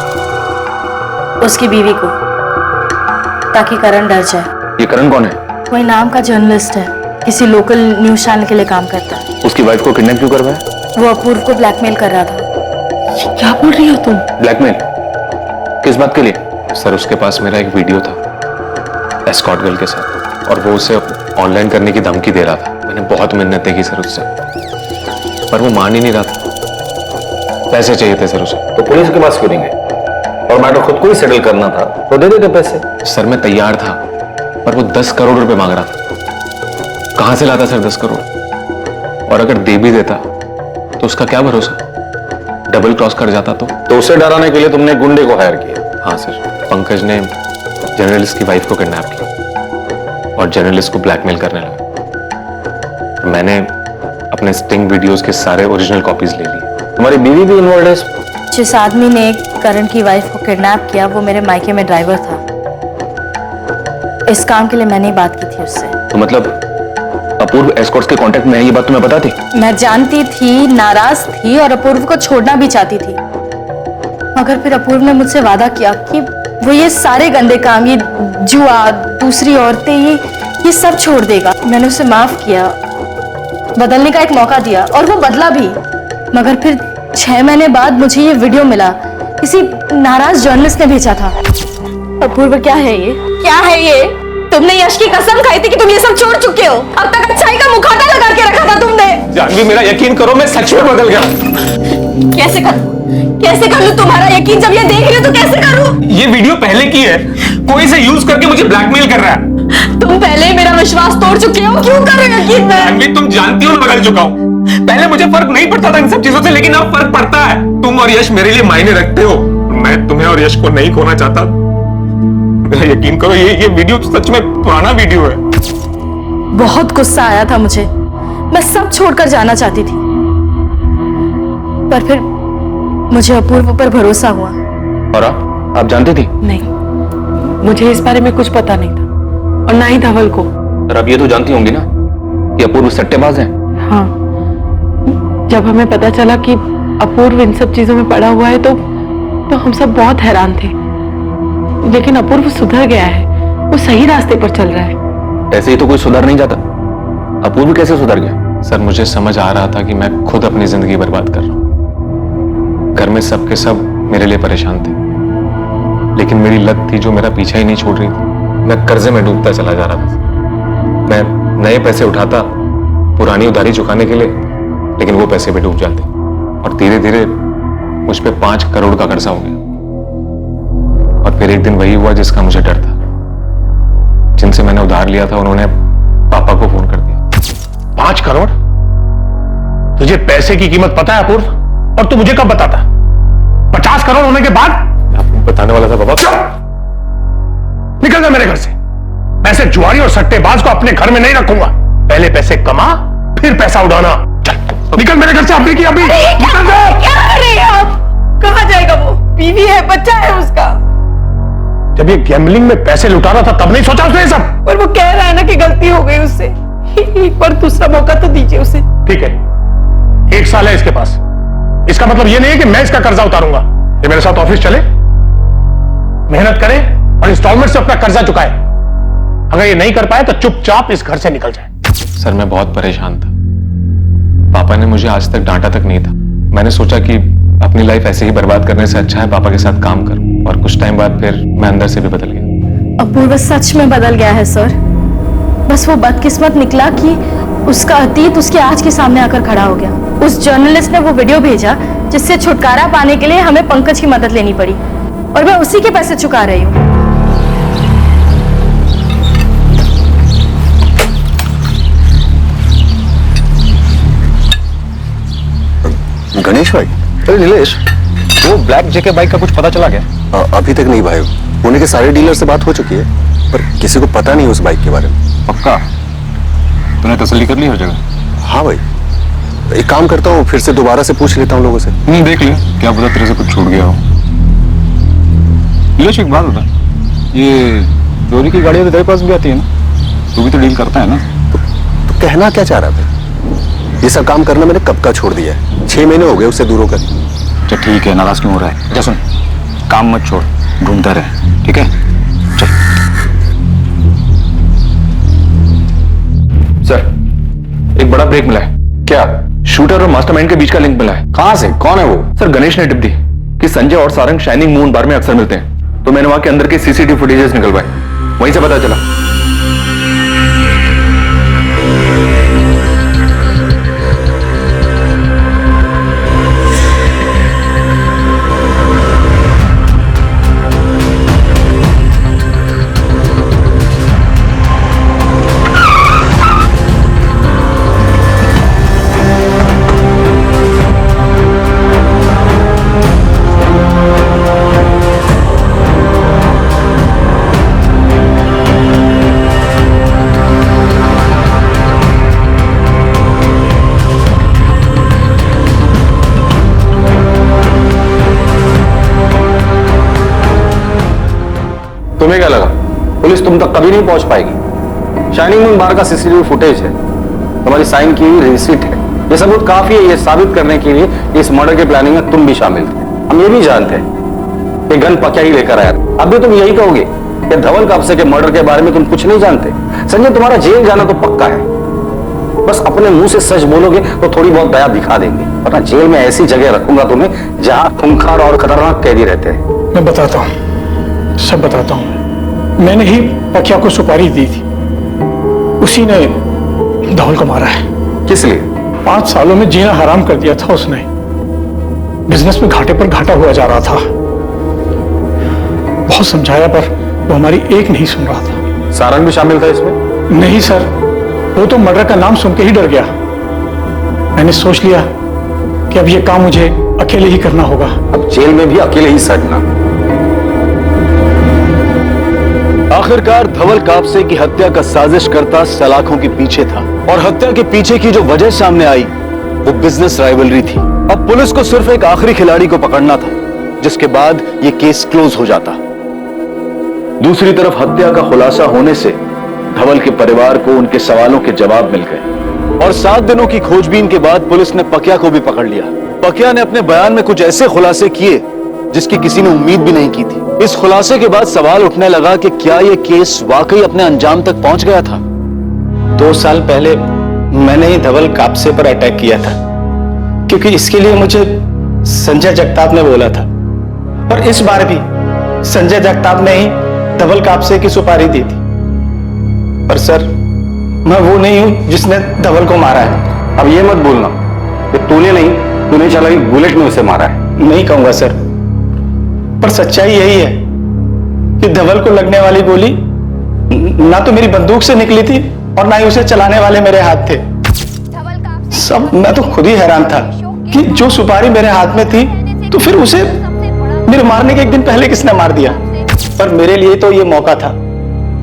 उसकी बीवी को, ताकि करण डर जाए। ये करण कौन है? कोई नाम का जर्नलिस्ट है, किसी लोकल न्यूज चैनल के लिए काम करता है। उसकी वाइफ को किडनैप क्यों करवाया? वो अपूर्व को ब्लैकमेल कर रहा था। क्या बोल रही हो तुम? ब्लैकमेल? किस बात के लिए? सर उसके पास मेरा एक वीडियो था एस्कॉर्ट गर्ल के साथ, और वो उसे ऑनलाइन करने की धमकी दे रहा था। मैंने बहुत मिन्नतें की सर उससे, पर वो मान ही नहीं रहा था। पैसे चाहिए थे सर उसे। तो पुलिस के पास क्यों नहीं गए? और मैटर खुद को ही सेटल करना था तो दे देते पैसे। सर मैं तैयार था, पर वो 10 करोड़ रुपए मांग रहा था। कहां से लाता सर 10 करोड़? और अगर दे भी देता तो उसका क्या भरोसा, डबल क्रॉस कर जाता तो उसे डराने के लिए तुमने गुंडे को हायर किया? हाँ सर, पंकज ने जर्नलिस्ट की वाइफ को किडनैप किया और जर्नलिस्ट को ब्लैकमेल करने लगा। मैंने अपने स्टिंग वीडियोस के सारे ओरिजिनल कॉपीज ले लिए। तुम्हारी बीवी भी इन्वॉल्व है? जिस आदमी ने करण की वाइफ को किडनैप किया वो मेरे मायके में ड्राइवर था। इस काम के लिए मैंने ही बात की थी उससे। तो मतलब अपूर्व एस्कॉर्ट्स के कांटेक्ट में है, ये बात तुम्हें पता थी? मैं जानती थी, नाराज थी और अपूर्व को छोड़ना भी चाहती थी, मगर फिर अपूर्व ने मुझसे वादा किया कि वो ये सारे गंदे काम, ये जुआ, दूसरी औरतें, ये सब छोड़ देगा। मैंने उसे माफ किया बदलने का एक मौका दिया और वो बदला भी, मगर फिर 6 महीने बाद मुझे ये वीडियो मिला, किसी नाराज जर्नलिस्ट ने भेजा था। अपूर्व क्या है ये, क्या है ये? तुमने यश की कसम खाई थी कि तुम ये सब छोड़ चुके हो। अब तक अच्छाई का मुखौटा लगा के रखा था तुमने। जानवी मेरा यकीन करो, मैं सच में बदल गया। कैसे कर लूं तुम्हारा यकीन? जब ये देख रही हो तो कैसे करूं? ये वीडियो पहले की है, कोई इसे यूज करके मुझे ब्लैकमेल कर रहा है। तुम पहले ही मेरा विश्वास तोड़ चुके हो, क्यों कर रहे हो यकीन में? जानवी तुम जानती हो मैं बदल चुका हूँ। पहले मुझे फर्क नहीं पड़ता था इन सब चीजों से, लेकिन अब फर्क पड़ता है। तुम और यश मेरे लिए मायने रखते हो। मैं तुम्हें और यश को नहीं खोना चाहता। मेरा यकीन करो, ये वीडियो सच में पुराना वीडियो है। बहुत गुस्सा आया था मुझे, मैं सब छोड़कर जाना चाहती थी, पर फिर मुझे अपूर्व पर भरोसा हुआ। और आप जानती थी? नहीं, मुझे इस बारे में कुछ पता नहीं था, और ना ही धवल को। पर अब ये तो जानती होंगी ना कि अपूर्व सट्टेबाज है। हाँ, जब हमें पता चला कि अपूर्व इन सब चीजों में पड़ा हुआ है तो हम सब बहुत हैरान थे। लेकिन अपूर्व सुधर गया है, वो सही रास्ते पर चल रहा है। ऐसे ही तो कोई सुधर नहीं जाता। अपूर्व कैसे सुधर गया? सर मुझे समझ आ रहा था कि मैं खुद अपनी जिंदगी बर्बाद कर रहा हूँ। घर में सबके सब मेरे लिए परेशान थे, लेकिन मेरी लत थी जो मेरा पीछा ही नहीं छोड़ रही थी। मैं कर्जे में डूबता चला जा रहा था। मैं नए पैसे उठाता पुरानी उधारी चुकाने के लिए, लेकिन वो पैसे भी डूब जाते, और धीरे धीरे मुझ पे 5 करोड़ का कर्जा हो गया। और फिर एक दिन वही हुआ जिसका मुझे डर था। जिनसे मैंने उधार लिया था उन्होंने पापा को फोन कर दिया। 5 करोड़? तुझे पैसे की कीमत पता है अपूर्व? और तू मुझे कब बताता? 50 करोड़ होने के बाद? आपको बताने वाला था बाबा। निकल जा मेरे घर से। ऐसे जुआरी और सट्टेबाज को अपने घर में नहीं रखूंगा। पहले पैसे कमा, फिर पैसा उड़ाना। चल निकल मेरे घर से अभी की अभी। निकल जा। क्या कर रहे हैं आप? कहाँ जाएगा वो? बीवी है, बच्चा है उसका। जब ये गैम्बलिंग में पैसे लुटा रहा था तब नहीं सोचा उसने ये सब? पर वो कह रहा है ना कि गलती हो गई उससे। एक बार दूसरा मौका तो दीजिए उसे। ठीक है, 1 साल है इसके पास। इसका मतलब ये नहीं है कि मैं इसका कर्जा उतारूंगा। ये मेरे साथ ऑफिस चले, मेहनत करे और इंस्टॉलमेंट से अपना कर्जा चुकाए। अगर ये नहीं कर पाए तो चुपचाप इस घर से निकल जाए। सर मैं बहुत परेशान था। पापा ने मुझे आज तक डांटा तक नहीं था। मैंने सोचा कि अपनी लाइफ ऐसे ही बर्बाद करने से अच्छा है पापा के साथ काम करूं, और कुछ टाइम बाद फिर मैं अंदर से भी बदल गया। अपूर्व सच में बदल गया है सर। बस वो बदकिस्मत निकला कि उसका अतीत उसके आज के सामने आकर खड़ा हो गया। उस जर्नलिस्ट ने वो वीडियो भेजा जिससे छुटकारा पाने के लिए हमें पंकज की मदद लेनी पड़ी, और मैं उसी के पैसे चुका रही हूँ। गणेश भाई। अरे नीलेश, वो ब्लैक जेके बाइक का कुछ पता चला क्या? अभी तक नहीं भाई। पुणे के सारे डीलर से बात हो चुकी है, पर किसी को पता नहीं उस बाइक के बारे में। पक्का? तूने तसल्ली कर ली हर जगह? हाँ भाई, एक काम करता हूँ, फिर से दोबारा से पूछ लेता हूँ लोगों से। देख ले, क्या पता तेरे से कुछ छूट गया हो। नीलेश एक बात बता, ये चोरी की गाड़ियां तो तेरे पास भी आती है ना? तू भी तो डील करता है ना? तो कहना क्या चाह रहा था? ये सब काम करना मैंने कब का छोड़ दिया है। 6 महीने हो गए उससे दूर होकर। चल ठीक है, नाराज क्यों हो रहा है? जा सुन, काम मत छोड़, ढूंढता रहे, ठीक है? चल। सर, एक बड़ा ब्रेक मिला है। क्या? शूटर और मास्टरमाइंड के बीच का लिंक मिला है। कहां से? कौन है वो? सर गणेश ने टिप दी कि संजय और सारंग शाइनिंग मून बार में अक्सर मिलते हैं, तो मैंने वहां के अंदर के सीसीटीवी फुटेजेस निकलवाए, वहीं से पता चला। तुम्हें क्या लगा पुलिस तुम तक कभी नहीं पहुंच पाएगी? शाइनिंग मून बार का सीसीटीवी फुटेज है, तुम्हारी साइन की हुई रिसीट है, ये सबूत काफी है ये साबित करने के लिए कि इस मर्डर के प्लानिंग में तुम भी शामिल थे। हम ये भी जानते हैं कि गन पक्का ही लेकर आया था। अब भी तुम यही कहोगे कि धवल कापसे के मर्डर के बारे में तुम कुछ नहीं जानते? संजय तुम्हारा जेल जाना तो पक्का है। बस अपने मुंह से सच बोलोगे तो थोड़ी बहुत दया दिखा देंगे, वरना जेल में ऐसी जगह रखूंगा तुम्हें जहां खूंखार और खतरनाक कैदी रहते हैं। मैं बताता हूँ, सब बताता हूँ। मैंने ही पकिया को सुपारी दी थी, उसी ने धवल को मारा है। किस लिए? 5 सालों में जीना हराम कर दिया था उसने। बिजनेस में घाटे पर घाटा हुआ जा रहा था। बहुत समझाया पर वो हमारी एक नहीं सुन रहा था। सारंग भी शामिल था इसमें? नहीं सर, वो तो मर्डर का नाम सुन के ही डर गया। मैंने सोच लिया कि अब ये काम मुझे अकेले ही करना होगा। अब जेल में भी अकेले ही सड़ना। आखिरकार धवल कापसे की हत्या का साजिश करता सलाखों के पीछे था, और हत्या के पीछे की जो वजह सामने आई वो बिजनेस राइवलरी थी। अब पुलिस को सिर्फ एक आखिरी खिलाड़ी को पकड़ना था, जिसके बाद ये केस क्लोज हो जाता। दूसरी तरफ हत्या का खुलासा होने से धवल के परिवार को उनके सवालों के जवाब मिल गए, और 7 दिनों की खोजबीन के बाद पुलिस ने पकिया को भी पकड़ लिया। पकिया ने अपने बयान में कुछ ऐसे खुलासे किए जिसकी किसी ने उम्मीद भी नहीं की थी। इस खुलासे के बाद सवाल उठने लगा कि क्या यह केस वाकई अपने अंजाम तक पहुंच गया था। 2 साल पहले मैंने ही धवल कापसे पर अटैक किया था, क्योंकि इसके लिए मुझे संजय जगताप ने बोला था, और इस बार भी संजय जगताप ने ही धवल कापसे की सुपारी दी थी। पर सर, मैं वो नहीं हूं जिसने धवल को मारा है। अब ये मत बोलना कि तूने नहीं, तूने चला बुलेट में उसे मारा है। नहीं कहूंगा सर, पर सच्चाई यही है कि धवल को लगने वाली गोली ना तो मेरी बंदूक से निकली थी और ना ही उसे चलाने वाले मेरे हाथ थे। सब मैं तो खुद ही हैरान था कि जो सुपारी मेरे हाथ में थी तो फिर उसे मेरे मारने के 1 दिन पहले किसने मार दिया। पर मेरे लिए तो ये मौका था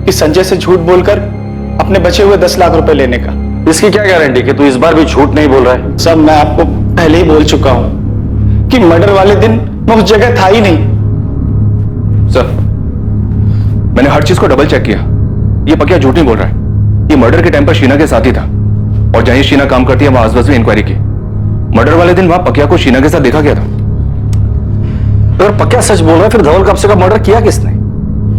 कि संजय से झूठ बोलकर अपने बचे हुए 10 लाख रुपए लेने का। इसकी क्या गारंटी कि तू इस बार भी झूठ नहीं बोल रहा है? सब मैं आपको पहले ही बोल चुका हूं कि मर्डर वाले दिन मैं उस जगह था ही नहीं। सर, मैंने हर चीज को डबल चेक किया। ये पकिया झूठ नहीं बोल रहा है। ये मर्डर के टाइम पर शीना के साथ ही था, और जहां शीना काम करती है वहां आसपास भी इंक्वायरी की। मर्डर वाले दिन वहां पकिया को शीना के साथ देखा गया था। अगर पकिया सच बोल रहा है, फिर धवल कापसे का मर्डर किया किसने?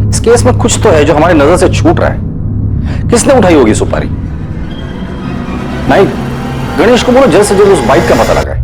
इस केस में कुछ तो है जो हमारी नजर से छूट रहा है। किसने उठाई होगी सुपारी? नहीं, गणेश को बोलो जल्द से जल्द उस बाइक का पता लगाए।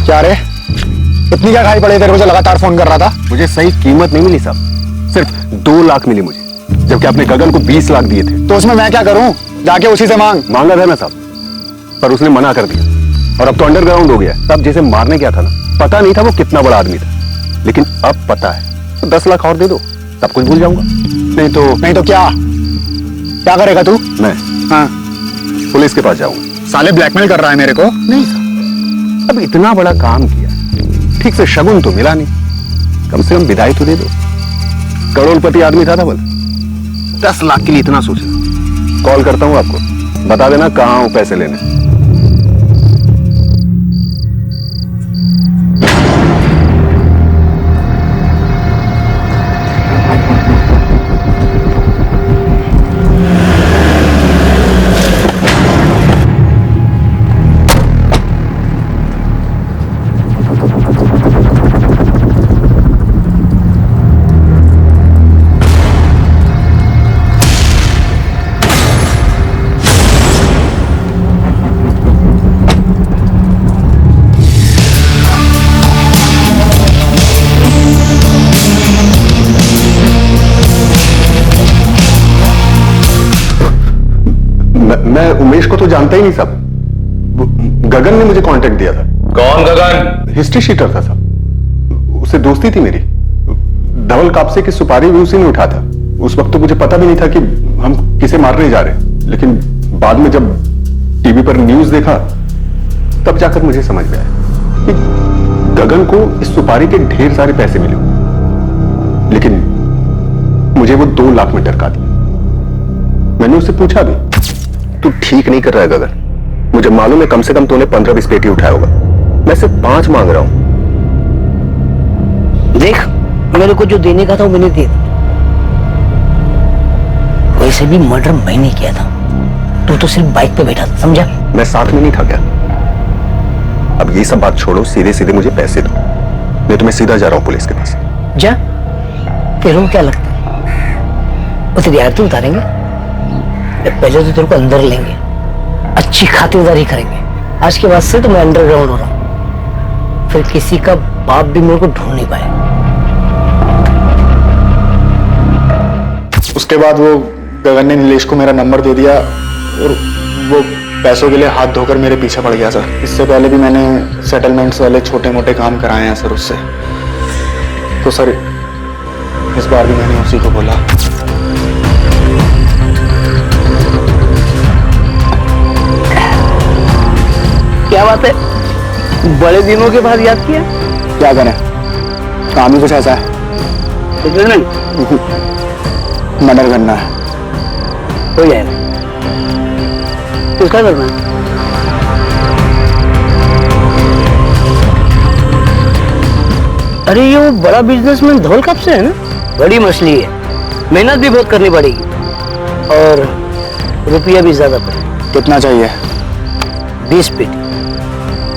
क्या रे, इतनी क्या खाई पड़ी तेरे को जो लगातार फोन कर रहा था? मुझे सही कीमत नहीं मिली साहब, सिर्फ 2 लाख मिली मुझे, जबकि आपने गगन को 20 लाख दिए थे। तो उसमें मैं क्या करूं? जाके उसी से मांगा था ना साहब, पर उसने मना कर दिया, और अब तो अंडरग्राउंड हो गया। तब जैसे मारने गया था ना, पता नहीं था वो कितना बड़ा आदमी था, लेकिन अब पता है। तो 10 लाख और दे दो, तब कुछ भूल जाऊंगा। नहीं तो क्या करेगा तू? मैं पुलिस के पास जाऊंगा। साले ब्लैकमेल कर रहा है मेरे को? नहीं साहब, अब इतना बड़ा काम किया, ठीक से शगुन तो मिला नहीं, कम से कम विदाई तो दे दो। करोड़पति आदमी था बोल, 10 लाख के लिए इतना सोचा। कॉल करता हूं आपको, बता देना कहां हूं पैसे लेने। मैं उमेश को तो जानता ही नहीं साहब, गगन ने मुझे कांटेक्ट दिया था। कौन गगन? हिस्ट्री शीटर था साहब, उससे दोस्ती थी मेरी। धवल कापसे की सुपारी भी उसी ने उठा था। उस वक्त तो मुझे पता भी नहीं था कि हम किसे मारने जा रहे हैं, लेकिन बाद में जब टीवी पर न्यूज देखा तब जाकर मुझे समझ में आया कि गगन को इस सुपारी के ढेर सारे पैसे मिले, लेकिन मुझे वो 2 लाख में टरका दिया। मैंने उससे पूछा भी, तू ठीक नहीं कर रहा है गगन, मुझे मालूम है कम से कम तूने 15-20 पेटी उठाया होगा, मैं सिर्फ 5 मांग रहा हूं। देख, मेरे को जो देने का था वो मैंने दे दिया। वैसे भी मर्डर मैंने किया था, तू तो सिर्फ बाइक पे बैठा था, समझा? मैं साथ में नहीं था क्या? अब ये सब बात छोड़ो, सीधे सीधे मुझे पैसे दो, नहीं तो मैं सीधा जा रहा हूं पुलिस के पास। जा, तेरे को क्या लगता है वो तेरी आरती उतारेंगे? पहले तो तेरे को अंदर लेंगे, अच्छी खातिरदारी करेंगे। आज के बाद से तो मैं अंडरग्राउंड हो रहा हूं, फिर किसी का बाप भी मेरे को ढूंढ नहीं पाए। उसके बाद वो गगन ने नीलेश को मेरा नंबर दे दिया और वो पैसों के लिए हाथ धोकर मेरे पीछे पड़ गया सर। इससे पहले भी मैंने सेटलमेंट्स वाले छोटे मोटे काम कराए हैं सर उससे। तो सर इस बार भी मैंने उसी को बोला। क्या बात है, बड़े दिनों के बाद याद किया? क्या करें, काम ही कुछ ऐसा है। मर्डर करना है। हो जाएगा। किसका करना है? अरे ये वो बड़ा बिजनेसमैन धवल कब से है ना, बड़ी मछली है, मेहनत भी बहुत करनी पड़ेगी और रुपया भी ज्यादा पड़ेगा। कितना चाहिए? 20 पेटी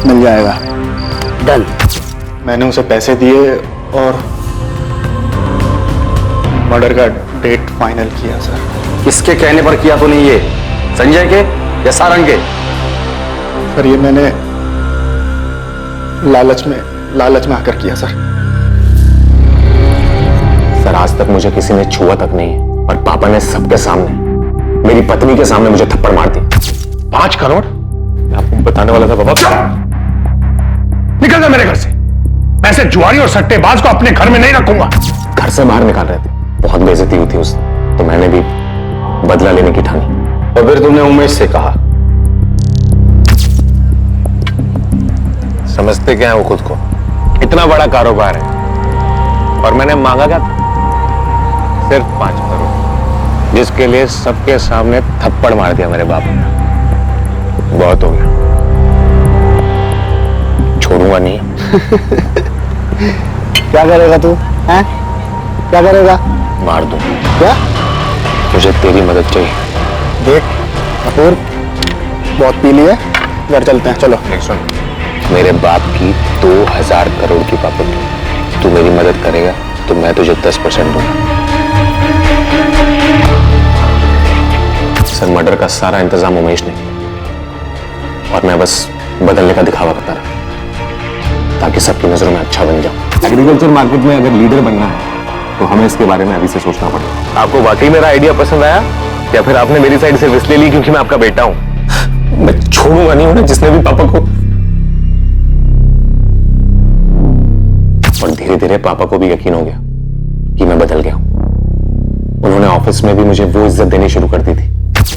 मिल जाएगा। डन। मैंने उसे पैसे दिए और मर्डर का डेट फाइनल किया सर। किसके कहने पर किया तूने ये? संजय के या सारंग के? सर ये मैंने लालच में आकर किया सर। सर आज तक मुझे किसी ने छुआ तक नहीं है और पापा ने सबके सामने, मेरी पत्नी के सामने मुझे थप्पड़ मार दी। 5 करोड़? मैं आपको बताने वाला था पापा। निकल जा मेरे घर से। मैं ऐसे जुआरी और सट्टेबाज को अपने घर में नहीं रखूंगा। घर से बाहर निकाल रहे थे, बहुत बेइज्जती हुई थी उस दिन, तो मैंने भी बदला लेने की ठानी। और फिर तुमने उमेश से कहा? समझते क्या है वो खुद को, इतना बड़ा कारोबार है और मैंने मांगा क्या था? सिर्फ 5 करोड़, जिसके लिए सबके सामने थप्पड़ मार दिया मेरे बाप ने। बहुत हो गया, छोड़ूंगा नहीं। क्या करेगा तू? हैं? क्या करेगा? मार दूं। क्या? मुझे तेरी मदद चाहिए। देख कपूर, बहुत पी लिया, घर चलते हैं, चलो। सुन, मेरे बाप की 2000 करोड़ की प्रॉपर्टी, तू मेरी मदद करेगा तो मैं तुझे 10% दूंगा। सर मर्डर का सारा इंतजाम उमेश ने, और मैं बस बदलने का दिखावा करता रहा ताकि सबकी नजरों में अच्छा बन जाऊं। एग्रीकल्चर मार्केट में अगर लीडर बनना है तो हमें इसके बारे में अभी से सोचना पड़ेगा। आपको वाकई मेरा आइडिया पसंद आया या फिर आपने मेरी साइड से इसलिए ली क्योंकि मैं आपका बेटा हूं? मैं छोड़ूंगा नहीं उन्हें जिसने भी पापा को, और धीरे धीरे पापा को भी यकीन हो गया कि मैं बदल गया हूं। उन्होंने ऑफिस में भी मुझे वो इज्जत देनी शुरू कर दी थी।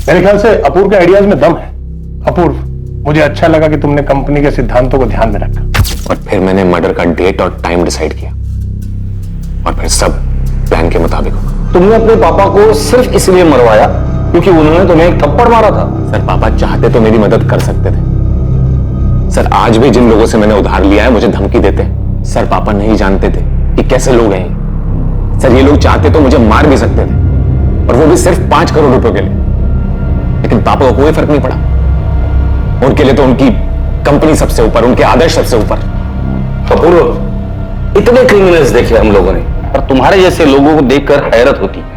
मेरे ख्याल से अपूर्व के आइडियाज में दम है। अपूर्व, मुझे अच्छा लगा कि तुमने कंपनी के सिद्धांतों को ध्यान में रखा। और फिर मैंने मर्डर का डेट और टाइम डिसाइड किया और फिर सब प्लान के मुताबिक होगा। तुमने अपने पापा को सिर्फ इसलिए मरवाया क्योंकि उन्होंने तुम्हें एक थप्पड़ मारा था? सर पापा चाहते तो मेरी मदद कर सकते थे। सर आज भी जिन लोगों से मैंने उधार लिया है मुझे धमकी देते हैं। सर पापा नहीं जानते थे कि कैसे लोग हैं। सर ये लोग चाहते तो मुझे मार भी सकते थे, और वो भी सिर्फ 5 करोड़ रुपए के लिए। लेकिन पापा को कोई फर्क नहीं पड़ा। उनके लिए तो उनकी कंपनी सबसे ऊपर, उनके आदर्श सबसे ऊपर। अपूर्व, इतने क्रिमिनल्स देखे हम लोगों ने, पर तुम्हारे जैसे लोगों को देखकर हैरत होती है।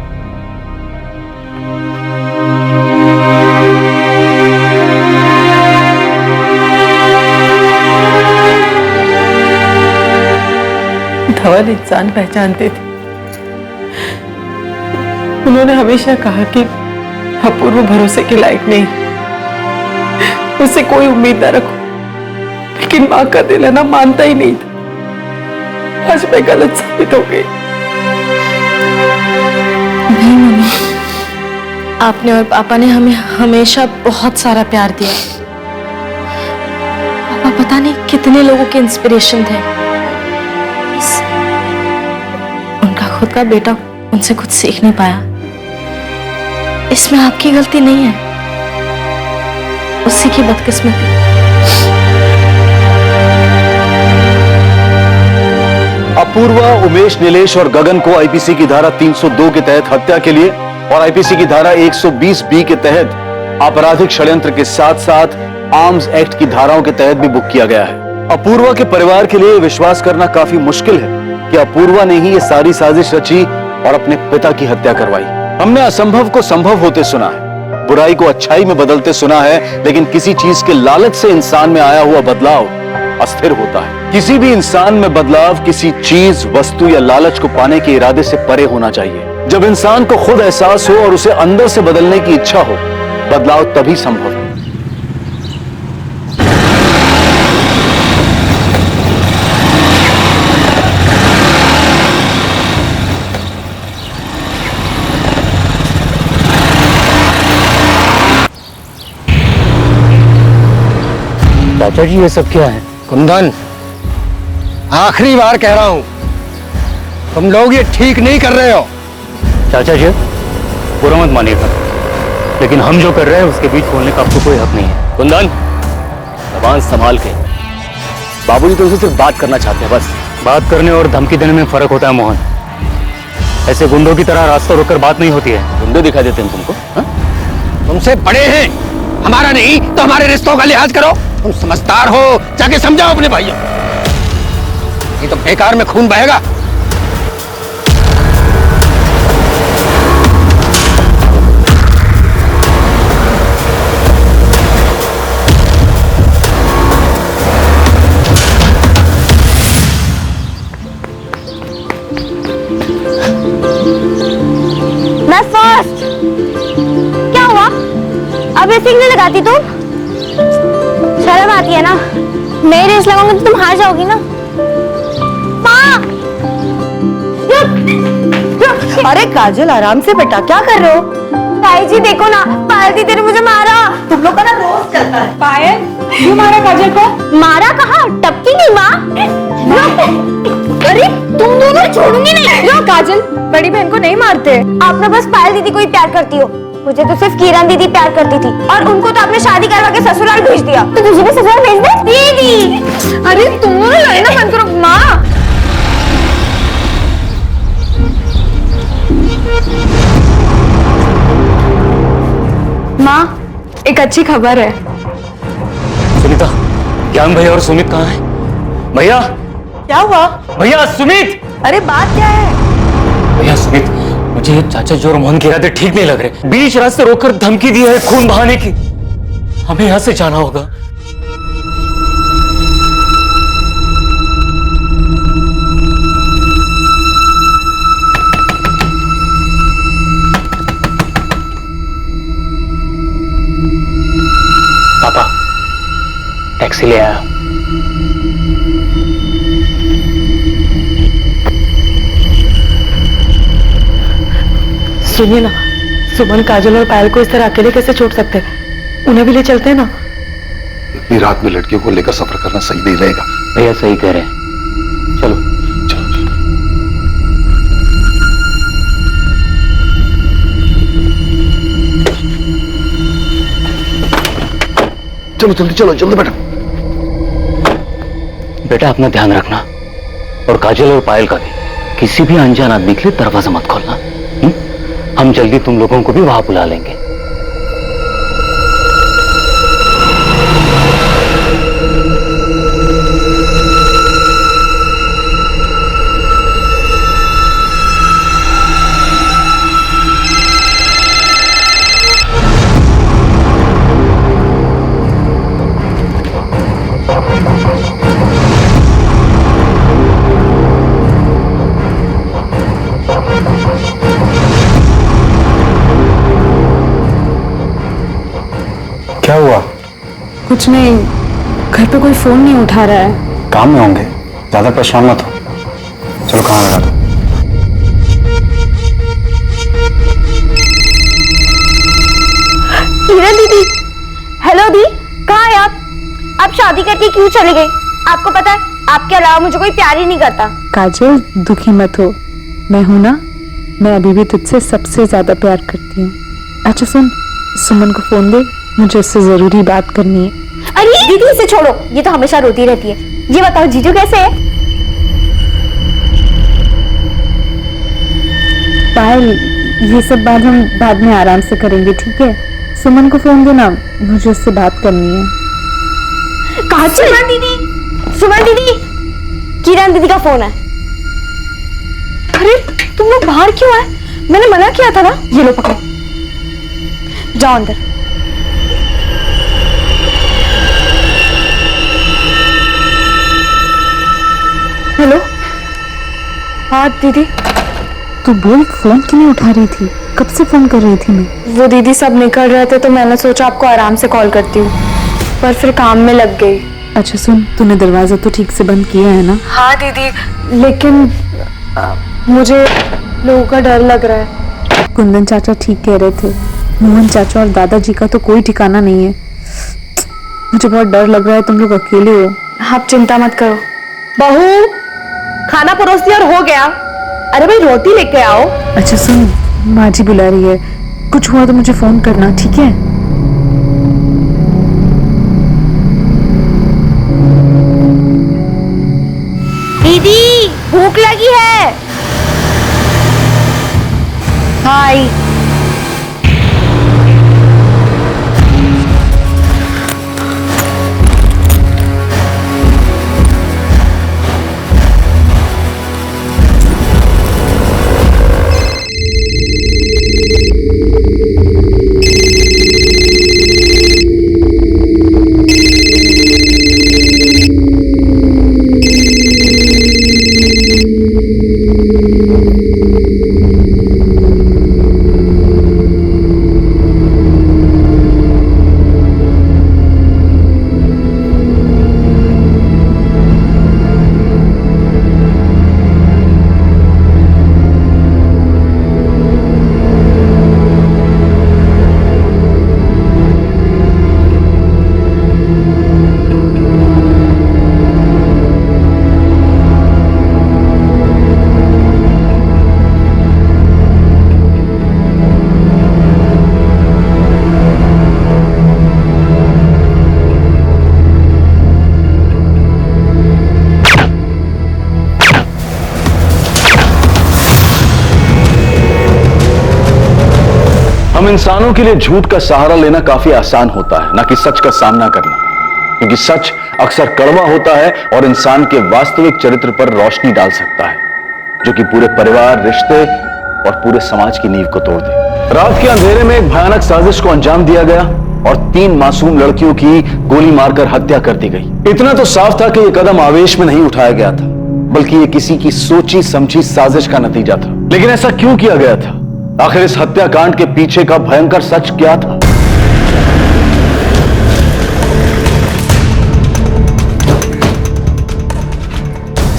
धवल इंसान पहचानते थे। उन्होंने हमेशा कहा कि अपूर्व भरोसे के लायक नहीं, उससे कोई उम्मीद ना रखो, लेकिन मां का दिल है ना, मानता ही नहीं था। आज मैं गलत साबित हो गई। नहीं मम्मी, आपने और पापा ने हमें हमेशा बहुत सारा प्यार दिया, पता नहीं कितने लोगों के इंस्पिरेशन थे। उनका खुद का बेटा उनसे कुछ सीख नहीं पाया। इसमें आपकी गलती नहीं है, उसी की बदकिस्मती। अपूर्वा, उमेश, नीलेश और गगन को आईपीसी की धारा 302 के तहत हत्या के लिए और आईपीसी की धारा 120 बी के तहत आपराधिक षड्यंत्र के साथ साथ आर्म्स एक्ट की धाराओं के तहत भी बुक किया गया है। अपूर्वा के परिवार के लिए विश्वास करना काफी मुश्किल है कि अपूर्वा ने ही ये सारी साजिश रची और अपने पिता की हत्या करवाई। हमने असंभव को संभव होते सुना है, बुराई को अच्छाई में बदलते सुना है, लेकिन किसी चीज के लालच से इंसान में आया हुआ बदलाव अस्थिर होता है। किसी भी इंसान में बदलाव किसी चीज, वस्तु या लालच को पाने के इरादे से परे होना चाहिए। जब इंसान को खुद एहसास हो और उसे अंदर से बदलने की इच्छा हो, बदलाव तभी संभव है। चाचा जी ये सब क्या है? कुंदन, आखिरी बार कह रहा हूं, तुम लोग ये ठीक नहीं कर रहे हो। चाचा जी बुरा मत मानिएगा, लेकिन हम जो कर रहे हैं उसके बीच बोलने का आपको कोई हक नहीं है। कुंदन, जबान संभाल के। बाबूजी तो उनसे सिर्फ बात करना चाहते हैं बस। बात करने और धमकी देने में फर्क होता है मोहन। ऐसे गुंडों की तरह रास्ता रोककर बात नहीं होती है। गुंडे दिखाई देते हैं तुमको? तुमसे बड़े हैं, हमारा नहीं तो हमारे रिश्तों का लिहाज करो। तुम समझदार हो, जाके समझाओ अपने भाइयों, नहीं तो बेकार में खून बहेगा। मैं फर्स्ट। क्या हुआ? अब ये सिग्नल लगाती तुम? शर्म आती है ना? मैं रेस लगाऊंगी तो तुम हार जाओगी ना। माँ! अरे काजल, आराम से बेटा, क्या कर रहे हो? ताई जी देखो ना, पायल दीदी ने मुझे मारा। तुम लोग का ना रोज चलता है। पायल, क्यों मारा काजल को? मारा कहा, टपकी नहीं माँ। अरे तुम दोनों छोड़ूंगी नहीं। क्यों काजल, बड़ी बहन को नहीं मारते? आप ना बस पायल दीदी को ही प्यार करती हो। मुझे तो सिर्फ किरण दीदी प्यार करती थी, और उनको तो आपने शादी करवा के ससुराल भेज दिया। तो तुझे भी ससुराल भेज दे दीदी। अरे तुम दोनों लड़ना बंद करो। माँ, माँ, एक अच्छी खबर है। सुनीता, ज्ञान भैया और सुमित कहाँ हैं? भैया, क्या हुआ? भैया सुमित। अरे बात क्या है? भैया सुमित, मुझे चाचा जी और मोहन के इरादे ठीक नहीं लग रहे। बीच रास्ते रोककर धमकी दी है खून बहाने की। हमें यहां से जाना होगा। पापा, टैक्सी ले आया। सुनिए ना, सुमन, काजल और पायल को इस तरह अकेले कैसे छोड़ सकते? उन्हें भी ले चलते हैं ना। इतनी रात में लड़कियों को लेकर सफर करना सही नहीं रहेगा। भैया सही कह रहे हैं, चलो चलो जल्दी चलो, जल्दी बेटा। बेटा अपना ध्यान रखना, और काजल और पायल का भी। किसी भी अनजान आदमी के लिए दरवाजा मत खोलना। हम जल्दी तुम लोगों को भी वहां बुला लेंगे। क्या हुआ? कुछ नहीं, घर पे कोई फोन नहीं उठा रहा है। काम में होंगे, ज्यादा परेशान मत हो। चलो कहाँ लगा दो। किरण दीदी, हेलो दी, कहाँ है आप? आप शादी करके क्यों चले गए? आपको पता है आपके अलावा मुझे कोई प्यार ही नहीं करता। काजल दुखी मत हो, मैं हूं ना, मैं अभी भी तुझसे सबसे ज्यादा प्यार करती हूँ। अच्छा सुन, सुमन को फोन दे, मुझे उससे जरूरी बात करनी है। अरे दीदी इसे छोड़ो, ये तो हमेशा रोती रहती है। ये बताओ जीजू कैसे है? पायल, ये सब बात हम बाद में आराम से करेंगे, ठीक है? सुमन को फोन देना, मुझे उससे बात करनी है। कहाँ सुमन दीदी? सुमन दीदी, किरण दीदी का फोन है। अरे तुम लोग बाहर क्यों आए? मैंने मना किया था ना। ये लो पकड़ो, जाओ अंदर। हेलो, हाँ दीदी। तू बोल, फोन क्यों नहीं उठा रही थी? कब से फोन कर रही थी मैं? वो दीदी सब निकल रहे थे तो मैंने सोचा आपको आराम से कॉल करती हूँ, पर फिर काम में लग गई। अच्छा सुन, तूने दरवाजा तो ठीक से बंद किया है ना? हाँ दीदी, लेकिन मुझे लोगों का डर लग रहा है। कुंदन चाचा ठीक कह रहे थे, मोहन चाचा और दादाजी का तो कोई ठिकाना नहीं है। मुझे बहुत डर लग रहा है, तुम लोग अकेले हो। आप चिंता मत करो। बहू, खाना परोस दिया और हो गया। अरे भाई रोटी लेके आओ। अच्छा सुन, माँ जी बुला रही है, कुछ हुआ तो मुझे फोन करना, ठीक है? दीदी भूख लगी है। हाय। हम इंसानों के लिए झूठ का सहारा लेना काफी आसान होता है, ना कि सच का सामना करना, क्योंकि सच अक्सर कड़वा होता है और इंसान के वास्तविक चरित्र पर रोशनी डाल सकता है, जो कि पूरे परिवार, रिश्ते और पूरे समाज की नींव को तोड़ दे। रात के अंधेरे में एक भयानक साजिश को अंजाम दिया गया और 3 मासूम लड़कियों की गोली मारकर हत्या कर दी गई। इतना तो साफ था कि यह कदम आवेश में नहीं उठाया गया था, बल्कि यह किसी की सोची समझी साजिश का नतीजा था। लेकिन ऐसा क्यों किया गया था? आखिर इस हत्याकांड के पीछे का भयंकर सच क्या था?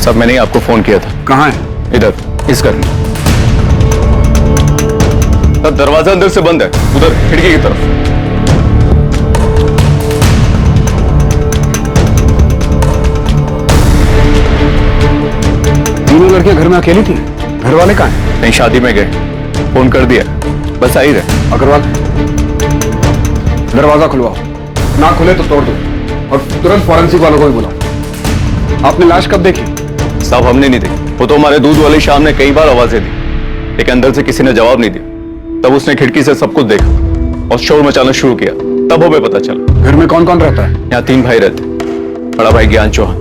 सब मैंने ही आपको फोन किया था। कहां है? इधर, इस घर में। तब दरवाजा अंदर से बंद है, उधर खिड़की की तरफ। तीनों लड़कियां घर में अकेली थी, घर वाले कहां हैं? नहीं, शादी में गए, फोन कर दिया, बस आ ही रहे। अग्रवाल, दरवाजा खुलवाओ, ना खुले तो तोड़ दो और तुरंत फॉरेंसिक वालों को भी बुलाओ। आपने लाश कब देखी? साहब हमने नहीं देखी, वो तो हमारे दूध वाली शाम ने कई बार आवाजें दी, लेकिन अंदर से किसी ने जवाब नहीं दिया। तब उसने खिड़की से सब कुछ देखा और शोर मचाना शुरू किया, तब हमें पता चला। घर में कौन कौन रहता है? यहाँ 3 भाई रहते, बड़ा भाई ज्ञान चौहान,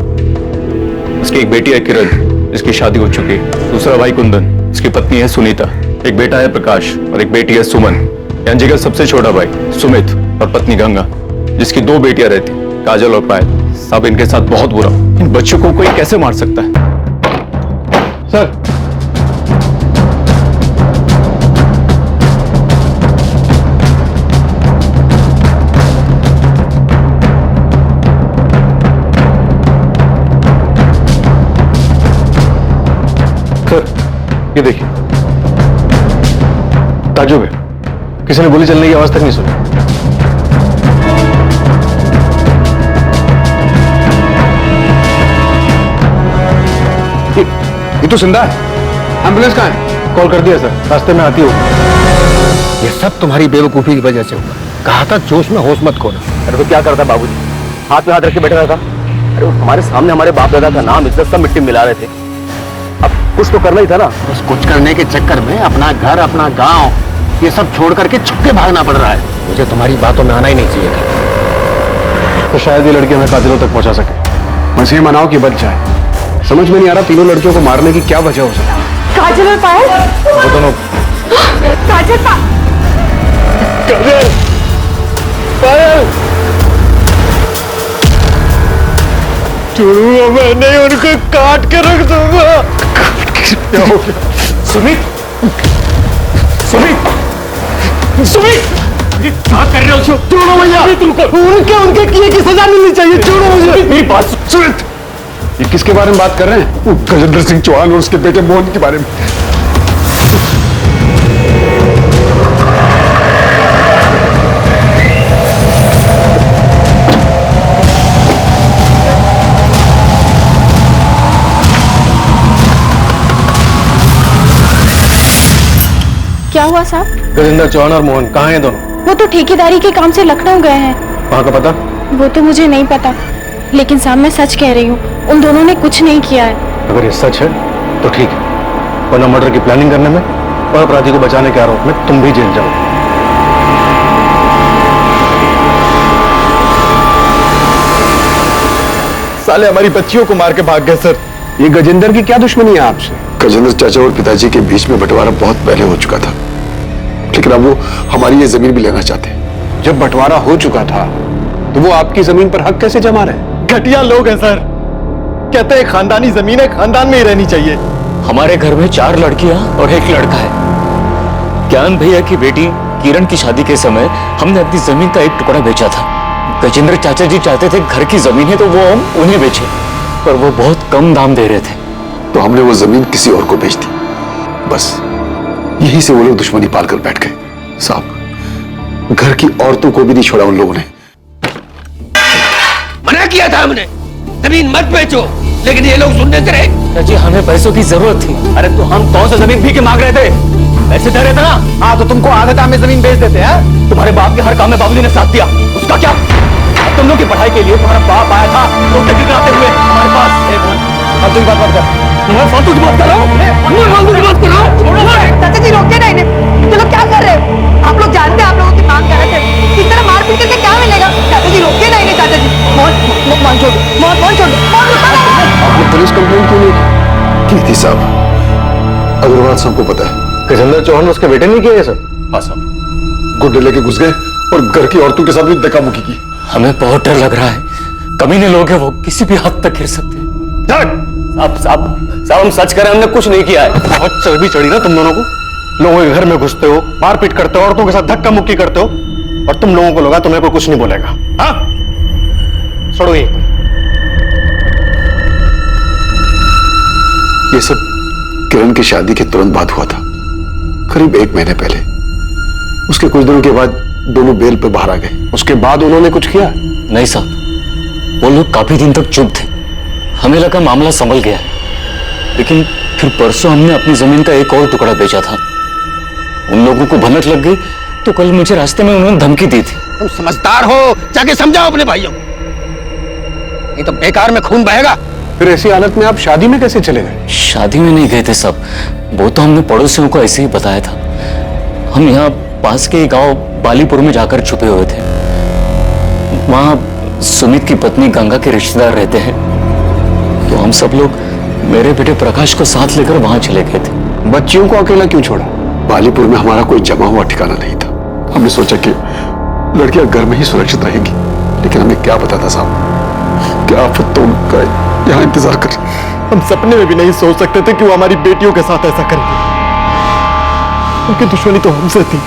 उसकी एक बेटी है किरण, जिसकी शादी हो चुकी है। दूसरा भाई कुंदन, इसकी पत्नी है सुनीता, एक बेटा है प्रकाश और एक बेटी है सुमन। यांजी का सबसे छोटा भाई सुमित और पत्नी गंगा, जिसकी 2 बेटियां रहती, काजल और पायल। साहब इनके साथ बहुत बुरा, इन बच्चों को कोई कैसे मार सकता है? सर, ये देखिए, ताजुब है, किसी ने गोली चलने की आवाज तक नहीं सुनी। ये तो जिंदा है। एम्बुलेंस कहाँ है? कॉल कर दिया सर, रास्ते में आती हो। ये सब तुम्हारी बेवकूफी की वजह से हुआ। कहा था जोश में होश मत खोना। अरे तो क्या करता बाबूजी, हाथ में हाथ रख के बैठा रहता। अरे वो हमारे सामने हमारे बाप दादा का नाम इज्जत सब मिट्टी में मिला रहे थे। अब कुछ तो करना ही था ना। बस कुछ करने के चक्कर में अपना घर, अपना गांव, ये सब छोड़ करके छुपके भागना पड़ रहा है। मुझे तुम्हारी बातों में आना ही नहीं चाहिए था। तो शायद ये लड़की हमें कातिलों तक पहुंचा सके। बस ये मनाओ कि बच जाए। समझ में नहीं आ रहा तीनों लड़कियों को मारने की क्या वजह हो सकती। काजल और पायल, वो दोनों काजल चुड़ूआ, मैं नहीं उनको काट के रख दूंगा। क्या हो गया? सुमित, सुमित, सुमित, क्या कर रहे हो? छोड़ो भैया, उनके किए की सजा मिलनी चाहिए। छोड़ो मुझे। मेरी बात सुमित, ये किसके बारे में बात कर रहे हैं? वो गजेंद्र सिंह चौहान और उसके बेटे मोहन के बारे में। क्या हुआ साहब? गजेंद्र चौहान और मोहन कहाँ हैं दोनों? वो तो ठेकेदारी के काम से लखनऊ गए हैं। वहाँ का पता? वो तो मुझे नहीं पता, लेकिन साहब मैं सच कह रही हूँ, उन दोनों ने कुछ नहीं किया है। अगर ये सच है तो ठीक है, वरना मर्डर की प्लानिंग करने में और अपराधी को बचाने के आरोप में तुम भी जेल जाओ। साले हमारी बच्चियों को मार के भाग गए सर। ये गजेंद्र की क्या दुश्मनी है आपसे? गजेंद्र चाचा और पिताजी के बीच में बंटवारा बहुत पहले हो चुका था, लेकिन अब वो हमारी ये जमीन भी लेना चाहते हैं। जब बंटवारा हो चुका था तो वो आपकी जमीन पर हक कैसे जमा रहे? घटिया लोग हैं सर, कहते हैं खानदानी जमीन है, खानदान में ही रहनी चाहिए। हमारे घर में 4 लड़कियां और 1 लड़का है। ज्ञान भैया की बेटी किरण की शादी के समय हमने अपनी जमीन का 1 टुकड़ा बेचा था। गजेंद्र चाचा जी चाहते थे घर की जमीन है तो वो हम उन्हें बेचे, पर वो बहुत कम दाम दे रहे थे, तो हमने वो जमीन किसी और को बेच दी। बस यही से वो लोग दुश्मनी पालकर बैठ गए। साहब, घर की औरतों को भी नहीं छोड़ा उन लोगों ने। मना किया था हमने, जमीन मत बेचो, लेकिन ये लोग सुनने थे। चाची हमें पैसों की जरूरत थी। अरे तो हम कौन सा जमीन भी के मांग रहे थे? पैसे दे रहे थे ना। हाँ, तो तुमको आधे दाम में जमीन बेच देते हैं। तुम्हारे बाप के हर काम में बाबूजी ने साथ दिया, उसका क्या? अब तुम लोग की पढ़ाई के लिए तुम्हारा बाप आया था तो डिग्री कराते हुए हमारे पास। अब तुम बात कर, तुम्हारे फालतू की बात कर रहा हूँ। फालतू की बात कर रहा हूँ। चाचा जी रोके नहीं, ये लोग क्या कर रहे हो? आप लोग जानते हैं आप लोगों की मांग कर रहे थे, इस तरह मार पीट करके क्या मिलेगा? चाचा जी रोके नहीं, चाचा जी। मोहन छोड़ दो, मोहन छोड़ दो, आपने पुलिस कंप्लेंट क्यों नहीं की थी? साहब, अग्रवाल सबको पता है। गजेंद्र चौहान उसके बेटे नहीं किए सर? हाँ साहब, गुड्डे लेके घुस गए और घर की औरतों के साथ भी धक्का-मुक्की की। हमें बहुत डर लग रहा है, कमीने लोग हैं, वो किसी भी हद तक गिर सकते हैं। साहब हम सच करें, हमने कुछ नहीं किया है। बहुत चर्बी चढ़ी ना तुम दोनों को। लोगों के घर में घुसते हो, मारपीट करते हो, औरतों के साथ धक्का मुक्की करते हो, और तुम लोगों को लगा तुम्हें कोई कुछ नहीं बोलेगा। हाँ, छोड़ो ये सब किरण की शादी के तुरंत बाद हुआ था, करीब 1 महीने पहले। उसके कुछ दिनों के बाद दोनों बेल पे बाहर आ गए। उसके बाद उन्होंने कुछ किया? नहीं साहब, वो लोग काफी दिन तक चुप थे। हमें लगा मामला संभल गया है, लेकिन फिर परसों हमने अपनी जमीन का 1 और टुकड़ा बेचा था। उन लोगों को भनक लग गई तो कल मुझे रास्ते में उन्होंने धमकी दी थी। तुम समझदार हो, जाके समझाओ अपने भाइयों को, नहीं तो बेकार में खून बहेगा। फिर ऐसी हालत में आप शादी में कैसे चले गए? शादी में नहीं गए थे सब, वो तो हमने पड़ोसियों को ऐसे ही बताया था। हम यहाँ पास के गांव बालीपुर में जाकर छुपे हुए थे। वहां सुमित की पत्नी गंगा के रिश्तेदार रहते हैं, तो हम सब लोग मेरे बेटे प्रकाश को साथ लेकर वहां चले गए थे। बच्चियों को अकेला क्यों छोड़ा? बालीपुर में हमारा कोई जमा हुआ ठिकाना नहीं था। हमने सोचा कि लड़कियां घर में ही सुरक्षित रहेंगी, लेकिन हमें क्या पता था साहब, क्या आफत तो उनका यहाँ इंतजार कर। हम सपने में भी नहीं सोच सकते थे कि वो हमारी बेटियों के साथ ऐसा करेंगे। उनकी दुश्मनी तो हमसे थी,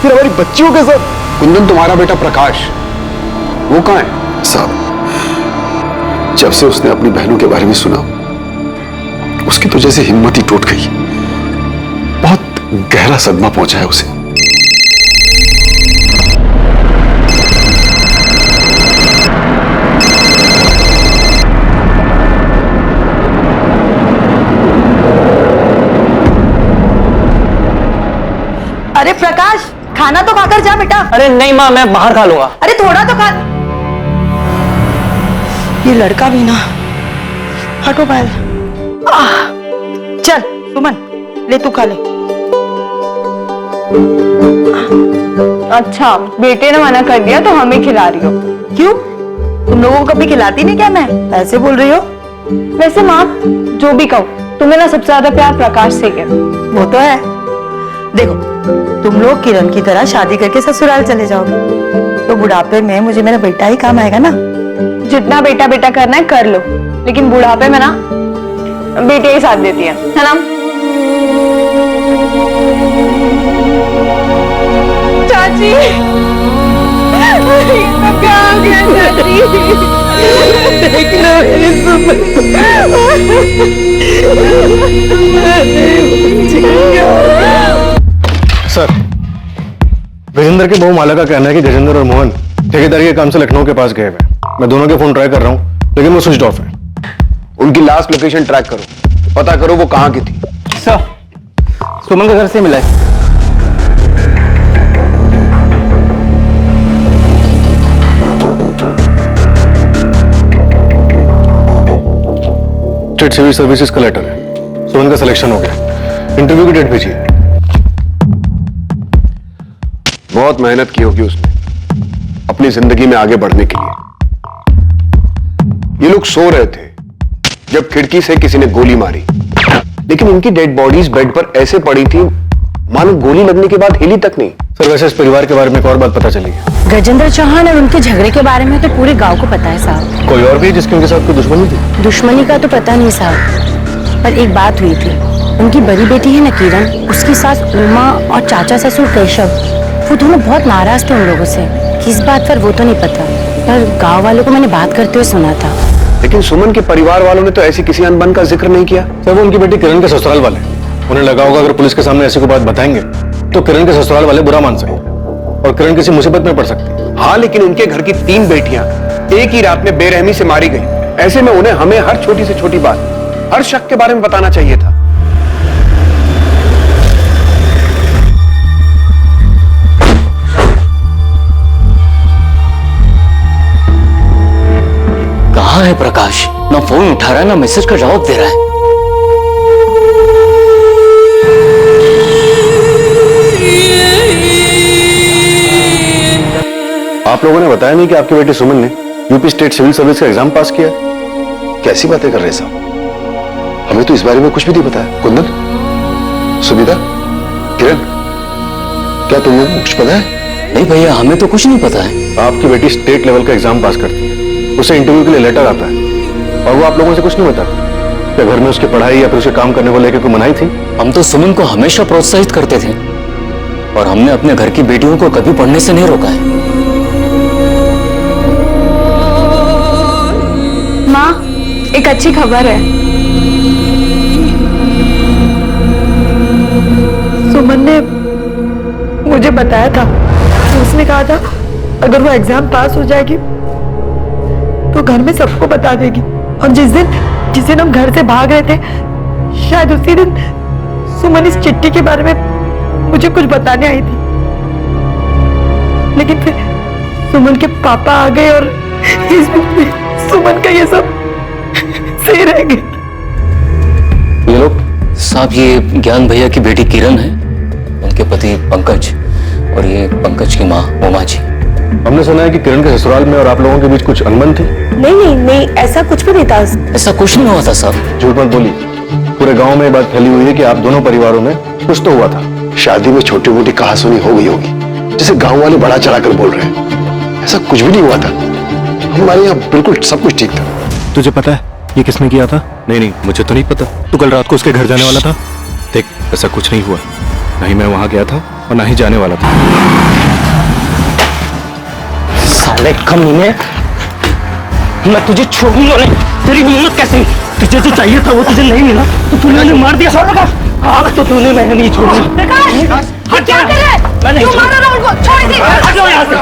फिर हमारी बच्चियों के साथ। कुंदन, तुम्हारा बेटा प्रकाश वो कहाँ है? साहब, जब से उसने अपनी बहनों के बारे में सुना, उसकी तो जैसे हिम्मत ही टूट गई। बहुत गहरा सदमा पहुंचा है उसे। अरे प्रकाश, खाना तो खाकर जा बेटा। अरे नहीं माँ, मैं बाहर खा लूंगा। अरे थोड़ा तो खा। ये लड़का भी ना, हटो पायल। चल सुमन, ले तू खा ले। अच्छा, बेटे ने मना कर दिया तो हमें खिला रही हो? क्यों, तुम लोगों को कभी खिलाती नहीं क्या? मैं ऐसे बोल रही हो? वैसे माँ, जो भी कहो, तुम्हें ना सबसे ज्यादा प्यार प्रकाश से है। वो तो है। देखो, तुम लोग किरण की तरह शादी करके ससुराल चले जाओगे तो बुढ़ापे में मुझे मेरा बेटा ही काम आएगा ना। जितना बेटा बेटा करना है कर लो, लेकिन बुढ़ापे में ना बेटे ही साथ देती है ना? चाची, क्या हो गया चाची? देखना मेरी सर, गजेंद्र के बहू माला का कहना है कि गजेंद्र और मोहन ठेकेदारी के काम से लखनऊ के पास गए हुए। मैं दोनों के फोन ट्राई कर रहा हूँ लेकिन वो स्विच ऑफ है। उनकी लास्ट लोकेशन ट्रैक करो, पता करो वो कहां की थी। सर, सुमन के घर से मिला है। स्टेट सिविल सर्विसेज का लेटर है, सुमन का सिलेक्शन हो गया। इंटरव्यू की डेट भेजिए। बहुत मेहनत की होगी उसने अपनी जिंदगी में आगे बढ़ने के लिए। ये लोग सो रहे थे जब खिड़की से किसी ने गोली मारी, लेकिन उनकी डेड बॉडीज बेड पर ऐसे पड़ी थी मानो गोली लगने के बाद हिली तक नहीं। सर, वैसे इस परिवार के बारे में एक और बात पता चली है। गजेंद्र चौहान और उनके झगड़े के बारे में तो पूरे गांव को पता है साहब। कोई और भी है जिसकी उनके साथ कोई दुश्मनी थी? दुश्मनी का तो पता नहीं साहब, पर एक बात हुई थी। उनकी बड़ी बेटी है ना किरण, उसकी सास उमा और चाचा ससुर केशव, वो दोनों बहुत नाराज थे उन लोगों से। किस बात पर वो तो नहीं पता, पर गांव वालों को मैंने बात करते हुए सुना था। लेकिन सुमन के परिवार वालों ने तो ऐसी किसी अनबन का जिक्र नहीं किया। सर, वो उनकी बेटी किरण के ससुराल वाले, उन्हें लगा होगा अगर पुलिस के सामने ऐसी कोई बात बताएंगे तो किरण के ससुराल वाले बुरा मान सकते और किरण किसी मुसीबत में पड़ सकती। हाँ, लेकिन उनके घर की 3 बेटियां एक ही रात में बेरहमी से मारी गई। ऐसे में उन्हें हमें हर छोटी से छोटी बात, हर शक के बारे में बताना चाहिए था। कहाँ है प्रकाश? ना फोन उठा रहा है, ना मैसेज का जवाब दे रहा है। आप लोगों ने बताया नहीं कि आपकी बेटी सुमन ने यूपी स्टेट सिविल सर्विस का एग्जाम पास किया? कैसी बातें कर रहे हैं साहब, हमें तो इस बारे में कुछ भी नहीं बताया। कुंदन, सुविधा, किरण, क्या तुम लोगों को कुछ पता है? नहीं भैया, हमें तो कुछ नहीं पता है। आपकी बेटी स्टेट लेवल का एग्जाम पास करती है, उसे इंटरव्यू के लिए लेटर आता है और वो आप लोगों से कुछ नहीं बताती। क्या घर में उसकी पढ़ाई या फिर उसे काम करने को लेकर कोई मनाही थी? हम तो सुमन को हमेशा प्रोत्साहित करते थे और हमने अपने घर की बेटियों को कभी पढ़ने से नहीं रोका है। माँ, एक अच्छी खबर है। सुमन ने मुझे बताया था, उसने कहा था अगर वो एग्जाम पास हो जाएगी तो घर में सबको बता देगी। और जिस दिन हम घर से भाग रहे थे, शायद उसी दिन सुमन इस चिट्ठी के बारे में मुझे कुछ बताने आई थी। लेकिन फिर सुमन के पापा आ गए और इस बीच में सुमन का ये सब सही रह गया। ये लोग साहब, ये ज्ञान भैया की बेटी किरण है, उनके पति पंकज और ये पंकज की माँ उमा जी। हमने सुना है कि किरण के ससुराल में और आप लोगों के बीच कुछ अनबन थी। नहीं, ऐसा कुछ भी नहीं था। ऐसा कुछ नहीं हुआ था साहब। झूठ मत बोली, पूरे गांव में ये बात फैली हुई है कि आप दोनों परिवारों में कुछ तो हुआ था। शादी में छोटी मोटी कहासुनी हो गई होगी, जिसे गांव वाले बड़ा चढ़ाकर बोल रहे हैं। ऐसा कुछ भी नहीं हुआ था, हमारे यहाँ बिल्कुल सब कुछ ठीक था। तुझे पता है ये किसने किया था? नहीं, मुझे तो नहीं पता। तू कल रात को उसके घर जाने वाला था। देख, ऐसा कुछ नहीं हुआ, ना ही मैं वहां गया था और ना ही जाने वाला था। साले कमीने, मैं तुझे छोड़ूंगा नहीं। तेरी हिम्मत कैसे? तुझे जो चाहिए था वो तुझे नहीं मिला तो तूने मुझे मार दिया। आग तो तूने, मैं नहीं छोड़ूंगा। प्रकाश, क्या कर रहा है? मैं नहीं मारो ना उनको, छोड़ दे। हटो यहाँ से।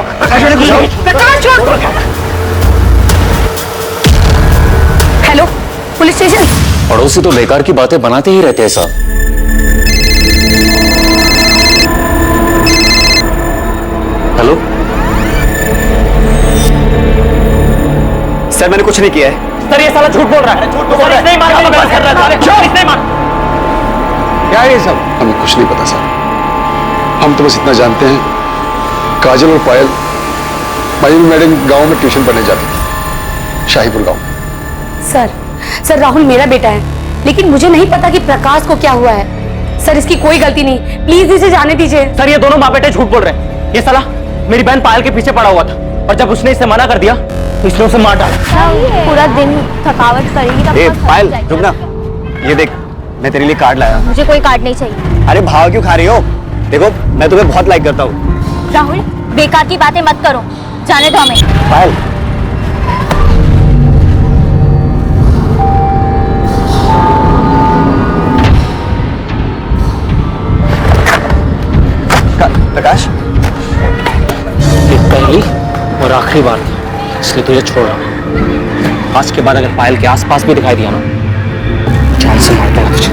प्रकाश, छोड़। Hello, police station. पड़ोसी तो बेकार की बातें बनाते ही रहते हैं साहब। हेलो सर, मैंने कुछ नहीं किया है। सर ये साला झूठ बोल रहा है। सर इसने ही मारा, इसने मारा। क्या है ये सब? हमें कुछ नहीं पता सर। हम तो बस इतना जानते हैं, काजल और पायल मयूर मैडम गांव में ट्यूशन पढ़ने जाती थी, शाहीपुर गांव। सर राहुल मेरा बेटा है, लेकिन मुझे नहीं पता कि प्रकाश को क्या हुआ है। सर इसकी कोई गलती नहीं, प्लीज इसे जाने दीजिए। सर ये दोनों माँ बेटे झूठ बोल रहे हैं। ये साला मेरी बहन पायल के पीछे पड़ा हुआ था, और जब उसने इसे मना कर दिया तो इसने उसे मार डाला। पूरा दिन थकावट करेगी। ए पायल रुक ना, ये देख मैं तेरे लिए कार्ड लाया। मुझे कोई कार्ड नहीं चाहिए। अरे भाव क्यों खा रही हो? देखो मैं तुम्हें बहुत लाइक करता हूँ। राहुल बेकार की बातें मत करो, जाने दो हमें। पायल प्रकाश, ये पहली और आखिरी बार थी, इसलिए तुझे छोड़ रहा हूं। आज के बाद अगर पायल के आसपास भी दिखाई दिया ना, जान से मारता हूं तुझे।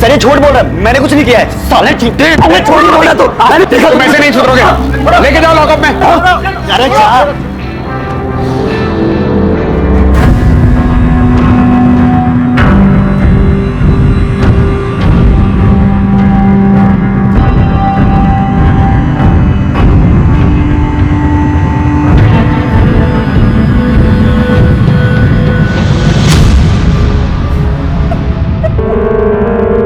सर ये झूठ बोल रहा है, मैंने कुछ नहीं किया है। साले झूठे, झूठ बोल रहा तो तुम ऐसे नहीं सुधरोगे, लेके जाओ लॉकअप में। अरे जा।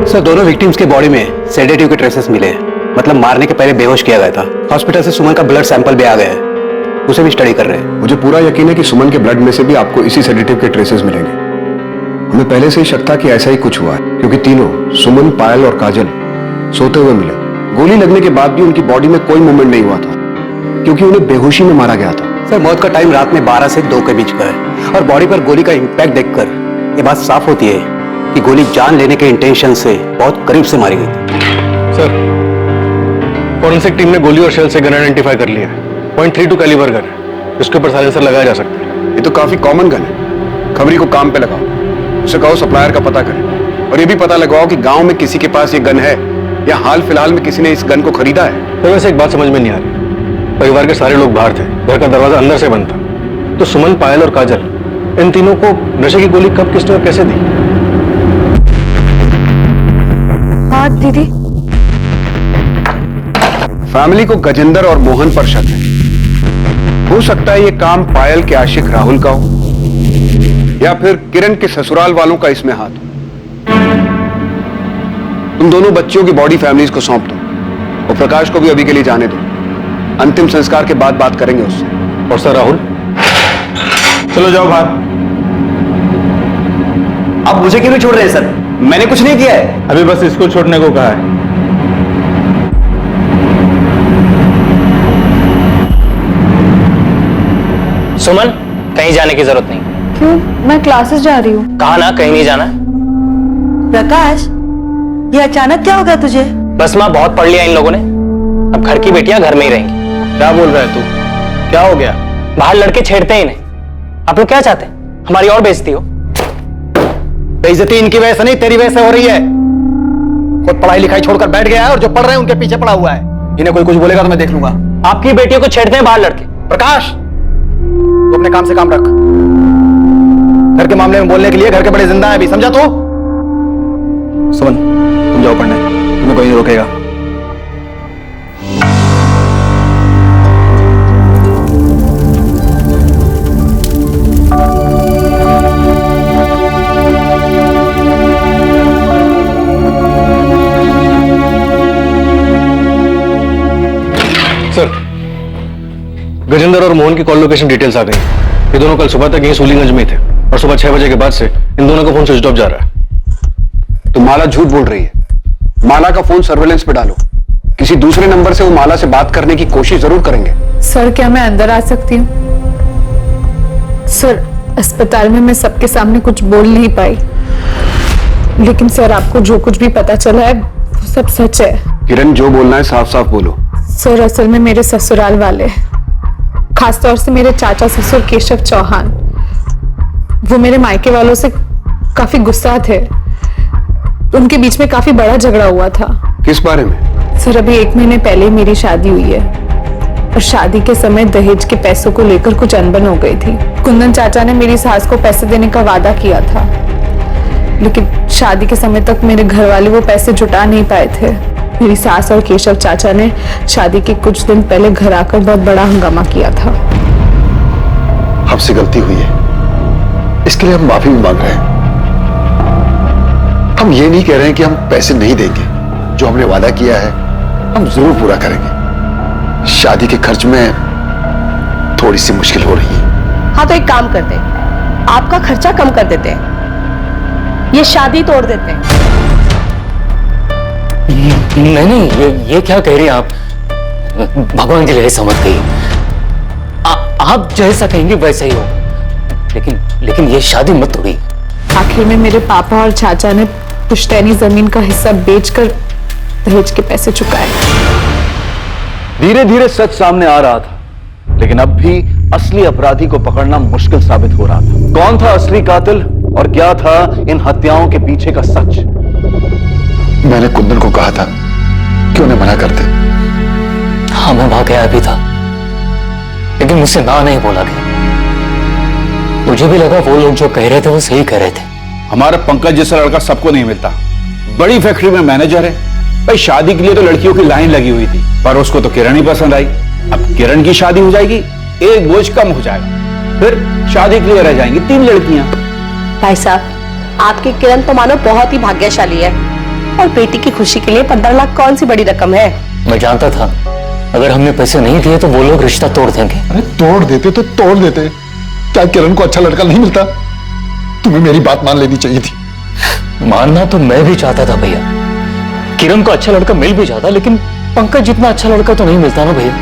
सर दोनों विक्टिम्स के बॉडी में सेडेटिव के ट्रेसेस मिले हैं, मतलब मारने के पहले बेहोश किया गया था। हॉस्पिटल से सुमन का ब्लड सैंपल भी आ गया है, उसे भी स्टडी कर रहे हैं। मुझे पूरा यकीन है कि सुमन के ब्लड में से भी आपको इसी सेडेटिव के ट्रेसेस मिलेंगे। हमें पहले से ही शक था कि ऐसा ही कुछ हुआ है, क्योंकि तीनों सुमन, पायल और काजल सोते हुए मिले। गोली लगने के बाद भी उनकी बॉडी में कोई मूवमेंट नहीं हुआ था, क्योंकि उन्हें बेहोशी में मारा गया था। सर मौत का टाइम रात में 12 से 2 के बीच का है, और बॉडी पर गोली का इम्पैक्ट देखकर ये बात साफ होती है कि गोली जान लेने के इंटेंशन से बहुत करीब से मारी गई थी। सर फॉरेंसिक टीम ने गोली और शेल से गन आइडेंटिफाई कर लिया है। .32 कैलिबर गन है, इसके ऊपर साइलेंसर लगाया जा सकता है। ये तो काफी कॉमन गन है। खबरी को काम पे लगाओ, उसे कहो सप्लायर का पता करे, और ये भी पता लगाओ कि गांव में किसी के पास ये गन है या हाल फिलहाल में किसी ने इस गन को खरीदा है। तो वैसे एक बात समझ में नहीं आ रही, परिवार के सारे लोग बाहर थे, घर का दरवाजा अंदर से बंद था, तो सुमन, पायल और काजल इन तीनों को नशे की गोली कब, किसने और कैसे दी? हाँ दीदी। फैमिली को गजेंद्र और मोहन पर शक है। हो सकता है ये काम पायल के आशिक राहुल का हो, या फिर किरण के ससुराल वालों का इसमें हाथ हो। तुम दोनों बच्चियों की बॉडी फैमिलीज को सौंप दो, और प्रकाश को भी अभी के लिए जाने दो। अंतिम संस्कार के बाद बात करेंगे उससे। और सर राहुल, चलो जाओ बाहर। आप मुझे क्यों नहीं छोड़ रहे हैं सर? मैंने कुछ नहीं किया है। अभी बस इसको छोड़ने को कहा है। सुमन, कहीं जाने की जरूरत नहीं। क्यों? मैं क्लासेस जा रही हूँ। कहा ना कहीं नहीं जाना। प्रकाश, ये अचानक क्या हो गया तुझे? बस माँ, बहुत पढ़ लिया इन लोगों ने, अब घर की बेटियां घर में ही रहेंगी। क्या बोल रहा है तू? क्या हो गया? बाहर लड़के छेड़ते ही नहीं। आप लोग क्या चाहते हैं, हमारी और बेइज्जती हो? बेइज्जती इनकी वजह से नहीं, तेरी वजह से हो रही है। खुद पढ़ाई लिखाई छोड़कर बैठ गया है, और जो पढ़ रहे हैं उनके पीछे पड़ा हुआ है। इन्हें कोई कुछ बोलेगा तो मैं देख लूंगा। आपकी बेटियों को छेड़ते हैं बाहर लड़के। प्रकाश, तू अपने काम से काम रख। घर के मामले में बोलने के लिए घर के बड़े जिंदा है अभी, समझा तू? सुमन, तुम जाओ पढ़ने, तुम्हें कोई नहीं रोकेगा। सर, गजेंद्र और मोहन की कॉल लोकेशन डिटेल्स आ गई। ये दोनों कल सुबह तक यहीं सूलीगंज में थे, और सुबह 6 बजे के बाद से इन दोनों का फोन स्विच ऑफ जा रहा है। तो माला झूठ बोल रही है। माला का फोन सर्वेलेंस पे डालो, किसी दूसरे नंबर से वो माला से बात करने की कोशिश जरूर करेंगे। सर क्या मैं अंदर आ सकती हूँ? सर अस्पताल में मैं सबके सामने कुछ बोल नहीं पाई, लेकिन सर आपको जो कुछ भी पता चला है वो सब सच है। किरण, जो बोलना है साफ साफ बोलो। सर असल में मेरे ससुराल वाले, खासतौर से मेरे चाचा ससुर केशव चौहान, वो मेरे मायके वालों से काफी गुस्सा थे। उनके बीच में काफी बड़ा झगड़ा हुआ था। किस बारे में? सर अभी 1 महीने पहले ही मेरी शादी हुई है, और शादी के समय दहेज के पैसों को लेकर कुछ अनबन हो गई थी। कुंदन चाचा ने मेरी सास को पैसे देने का वादा किया था, लेकिन शादी के समय तक मेरे घर वाले वो पैसे जुटा नहीं पाए थे। मेरी सास और केशव चाचा ने शादी के कुछ दिन पहले घर आकर बहुत बड़ा हंगामा किया था। हमसे गलती हुई है, इसके लिए हम माफी भी मांग रहे हैं। हम ये नहीं कह रहे हैं कि हम पैसे नहीं देंगे, जो हमने वादा किया है हम जरूर पूरा करेंगे। शादी के खर्च में थोड़ी सी मुश्किल हो रही है। हाँ तो एक काम करते हैं, आपका खर्चा कम कर देते हैं, ये शादी तोड़ देते हैं। नहीं, ये क्या कह रही हैं आप? भगवान के लिए समझ गई। आप जैसा कहेंगे वैसा ही हो, लेकिन ये शादी मत तोड़िए। आखिर में मेरे पापा और चाचा ने पुश्तैनी जमीन का हिस्सा बेचकर दहेज के पैसे चुकाए। धीरे धीरे सच सामने आ रहा था, लेकिन अब भी असली अपराधी को पकड़ना मुश्किल साबित हो रहा था। कौन था असली कातिल और क्या था इन हत्याओं के पीछे का सच? मैंने कुंदन को कहा था कि उन्हें मना कर दे। हाँ, मैं वहां गया भी था, लेकिन मुझसे ना नहीं बोला गया। मुझे भी लगा वो लोग जो कह रहे थे वो सही कह रहे थे। हमारा पंकज जैसा लड़का सबको नहीं मिलता। बड़ी फैक्ट्री में मैनेजर है भाई। शादी के लिए तो लड़कियों की लाइन लगी हुई थी, पर उसको तो किरण ही पसंद आई। अब किरण की शादी हो जाएगी, एक बोझ कम हो जाएगा, फिर शादी के लिए रह जाएंगी 3 लड़कियां। भाई साहब, आपकी किरण तो मानो बहुत ही भाग्यशाली है, और बेटी की खुशी के लिए 15 लाख कौन सी बड़ी रकम है। मैं जानता था अगर हमने पैसे नहीं दिए तो वो लोग रिश्ता तोड़ देंगे। अरे तोड़ देते तो तोड़ देते, क्या किरण को अच्छा लड़का नहीं मिलता? तुम्हें मेरी बात मान लेनी चाहिए थी। मानना तो मैं भी चाहता था भैया, किरण को अच्छा लड़का मिल भी जाता, लेकिन पंकज जितना अच्छा लड़का तो नहीं मिलता ना भैया।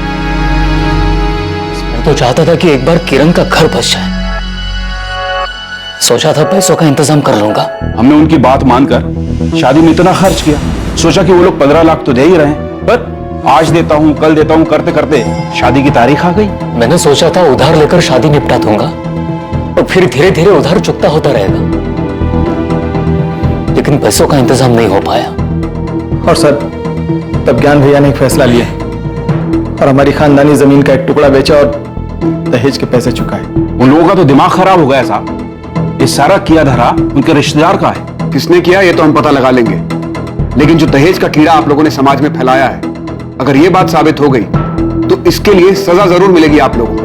मैं तो चाहता था कि एक बार किरण का घर बस जाए। सोचा था पैसों का इंतजाम कर लूंगा। हमने उनकी बात मानकर शादी में इतना खर्च किया, सोचा कि वो लोग 15 लाख तो दे ही रहे हैं, पर आज देता हूं कल देता हूं करते करते शादी की तारीख आ गई। मैंने सोचा था उधार लेकर शादी निपटा दूंगा और फिर धीरे धीरे उधार चुकता होता रहेगा, लेकिन पैसों का इंतजाम नहीं हो पाया। और सर, तब ज्ञान भैया ने एक फैसला लिया और हमारी खानदानी जमीन का एक टुकड़ा बेचा और दहेज के पैसे चुकाए। उन लोगों का तो दिमाग खराब हो गया साहब। ये सारा किया धरा उनके रिश्तेदार का है। किसने किया ये तो हम पता लगा लेंगे, लेकिन जो दहेज का कीड़ा आप लोगों ने समाज में फैलाया है, अगर ये बात साबित हो गई तो इसके लिए सजा जरूर मिलेगी आप लोगों को।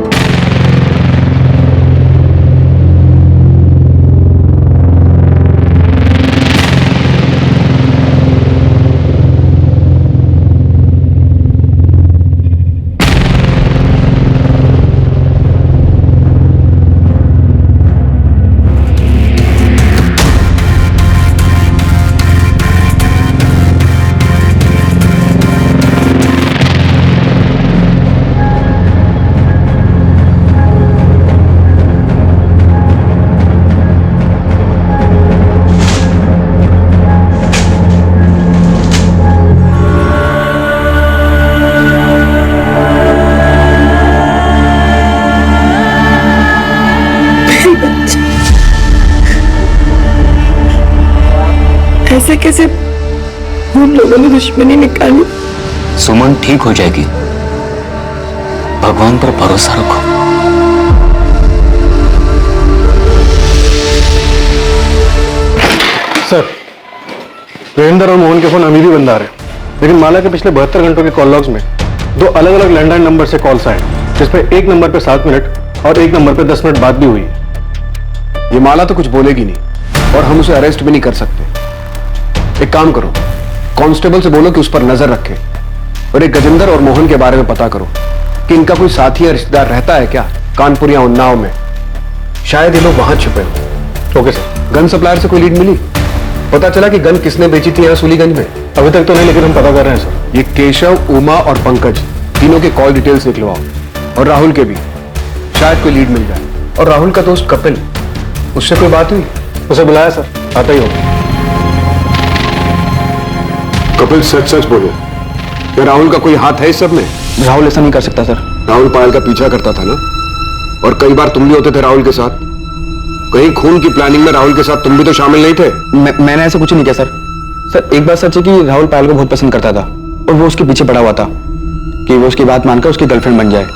ऐसे कैसे उन लोगों ने दुश्मनी निकाली? सुमन ठीक हो जाएगी, भगवान पर भरोसा रखो। सर, वीरेंद्र और मोहन के फोन अभी भी बंद आ रहे हैं, लेकिन माला के पिछले 72 घंटों के कॉल लॉग्स में 2 अलग अलग लैंडलाइन नंबर से कॉल्स आए, जिसपे एक नंबर पे 7 मिनट और एक नंबर पे 10 मिनट बात भी हुई है। ये माला तो कुछ बोलेगी नहीं और हम उसे अरेस्ट भी नहीं कर सकते। एक काम करो, कांस्टेबल से बोलो कि उस पर नजर रखे और एक गजेंद्र और मोहन के बारे में पता करो कि इनका कोई साथी या रिश्तेदार रहता है क्या कानपुर या उन्नाव में। शायद ये लोग वहां छुपे हो। Okay sir. गन सप्लायर से कोई लीड मिली? पता चला कि गन किसने बेची थी यहाँ सूलीगंज में? अभी तक तो नहीं, लेकिन हम पता कर रहे हैं सर। ये केशव, उमा और पंकज तीनों के कॉल डिटेल्स निकलवाओ, और राहुल के भी, शायद कोई लीड मिल जाए। और राहुल का दोस्त कपिल, उससे कोई बात हुई? उसे बुलाया सर, आता ही होगा। कपिल सच सच बोलो, क्या राहुल का कोई हाथ है इस सब में? राहुल ऐसा नहीं कर सकता सर। राहुल पायल का पीछा करता था ना, और कई बार तुम भी होते थे राहुल के साथ। कहीं खून की प्लानिंग में राहुल के साथ तुम भी तो शामिल नहीं थे? मैंने ऐसा कुछ नहीं किया सर। सर, एक बात सच है कि राहुल पायल को बहुत पसंद करता था और वो उसके पीछे पड़ा हुआ था, कि वो उसकी बात मानकर उसकी गर्लफ्रेंड बन जाए।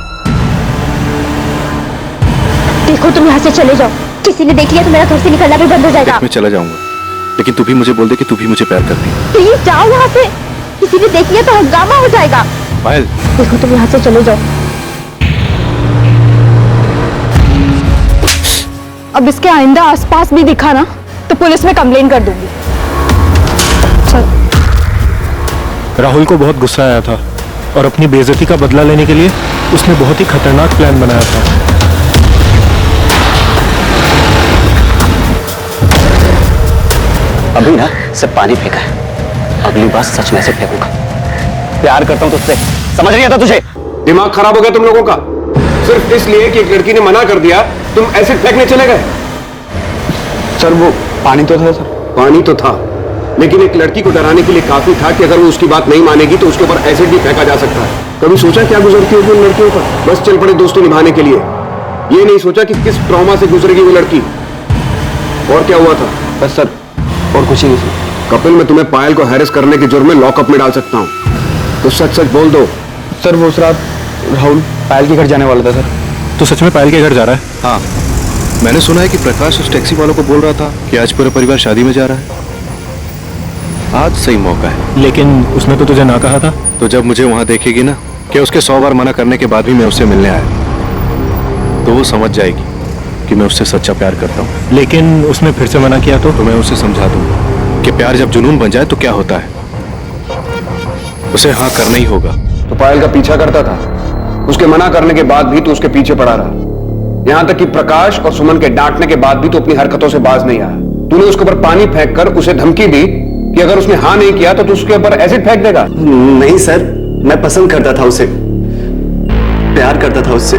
देखो तुम यहाँ से चले जाओ, किसी ने देख लिया तो मेरा घर से निकलना भी बंद हो जाएगा। मैं चला जाऊंगा, लेकिन तू भी मुझे बोल दे कि तू भी मुझे प्यार करती है। प्लीज जाओ यहाँ से, किसी ने देख लिया तो हंगामा हो जाएगा। पायल, देखो तुम यहाँ से चले जाओ। अब इसके आइंदा आसपास भी दिखा ना तो पुलिस में कंप्लेन कर दूंगी। राहुल को बहुत गुस्सा आया था और अपनी बेइज्जती का बदला लेने के लिए उसने बहुत ही खतरनाक प्लान बनाया था। अभी ना सब पानी फेंका है, अगली बार सच में से फेंकूंगा। प्यार करता हूं तुझसे, समझ नहीं आता तुझे? दिमाग खराब हो गया तुम लोगों का? सिर्फ इसलिए कि एक लड़की ने मना कर दिया तुम एसिड फेंकने चले गए? सर वो पानी तो था सर। पानी तो था, लेकिन एक लड़की को डराने के लिए काफी था कि अगर वो उसकी बात नहीं मानेगी तो उसके ऊपर एसिड भी फेंका जा सकता है। कभी सोचा क्या गुजरती होगी उन लड़कियों पर? बस चल पड़े दोस्ती निभाने के लिए, ये नहीं सोचा कि किस ट्रॉमा से गुजरेगी वो लड़की। और क्या हुआ था? बस सर, और कुछ ही नहीं सर। कपिल, मैं तुम्हें पायल को हैरेस करने के जुर्म में लॉकअप में डाल सकता हूँ, तो सच सच बोल दो। सर वो उस रात राहुल पायल के घर जाने वाला था सर। तो सच में पायल के घर जा रहा है? हाँ, मैंने सुना है कि प्रकाश उस टैक्सी वालों को बोल रहा था कि आज पूरा परिवार शादी में जा रहा है। आज सही मौका है। लेकिन उसने तो तुझे ना कहा था। तो जब मुझे वहां देखेगी ना कि उसके 100 बार मना करने के बाद भी मैं उससे मिलने आया, तो वो समझ जाएगी कि मैं उससे सच्चा प्यार करता हूँ। लेकिन उसने फिर से मना किया तो मैं उसे समझा दूंगा कि प्यार जब जुनून बन जाए तो क्या होता है, उसे हाँ करना ही होगा। तो पायल का पीछा करता था, उसके मना करने के बाद भी तो उसके पीछे पड़ा रहा, यहां तक कि प्रकाश और सुमन के डांटने के बाद भी तो अपनी हरकतों से बाज नहीं आया। तूने उसके ऊपर पानी फेंककर उसे धमकी दी कि अगर उसने हाँ नहीं किया तो तू उसके ऊपर एसिड फेंक देगा। नहीं सर, मैं पसंद करता था उसे, प्यार करता था उससे,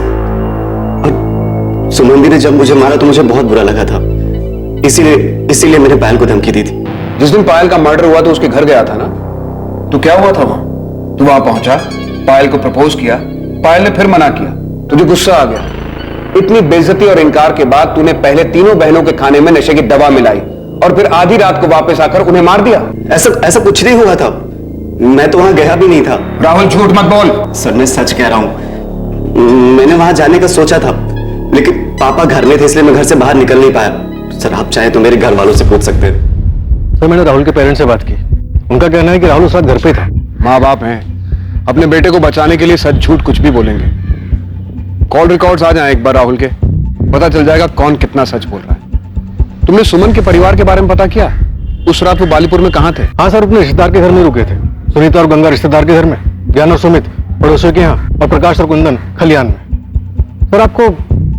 और सुमन दी ने जब मुझे मारा तो मुझे बहुत बुरा लगा था, इसीलिए मैंने पायल को धमकी दी थी। जिस दिन पायल का मर्डर हुआ तो उसके घर गया था ना, तो क्या हुआ था वहां? तू वहां पहुंचा, पायल को प्रपोज किया, पायल ने फिर मना किया, तुझे गुस्सा आ गया। इतनी बेइज्जती और इनकार के बाद तूने पहले तीनों बहनों के खाने में नशे की दवा मिलाई और फिर आधी रात को वापस आकर उन्हें मार दिया। ऐसा कुछ नहीं हुआ था, मैं तो वहां गया भी नहीं था। राहुल झूठ मत बोल। सर मैं सच कह रहा हूं, मैंने वहां जाने का सोचा था, लेकिन पापा घर में थे इसलिए मैं घर से बाहर निकल नहीं पाया। सर आप चाहे तो मेरे घर वालों से पूछ सकते हैं। सर मैंने राहुल के पेरेंट्स से बात की, उनका कहना है कि राहुल उस रात घर पे था। माँ बाप हैं, अपने बेटे को बचाने के लिए सच झूठ कुछ भी बोलेंगे। कॉल रिकॉर्ड्स आ जाएं एक बार राहुल के, पता चल जाएगा कौन कितना सच बोल रहा है। तुमने सुमन के परिवार के बारे में पता किया? उस रात वो बालीपुर में कहां थे? हाँ सर, अपने रिश्तेदार के घर में रुके थे। सुनीता और गंगा रिश्तेदार के घर में, ज्ञान और सुमित पड़ोसियों के यहाँ, और प्रकाश और कुंदन खलियान में। सर आपको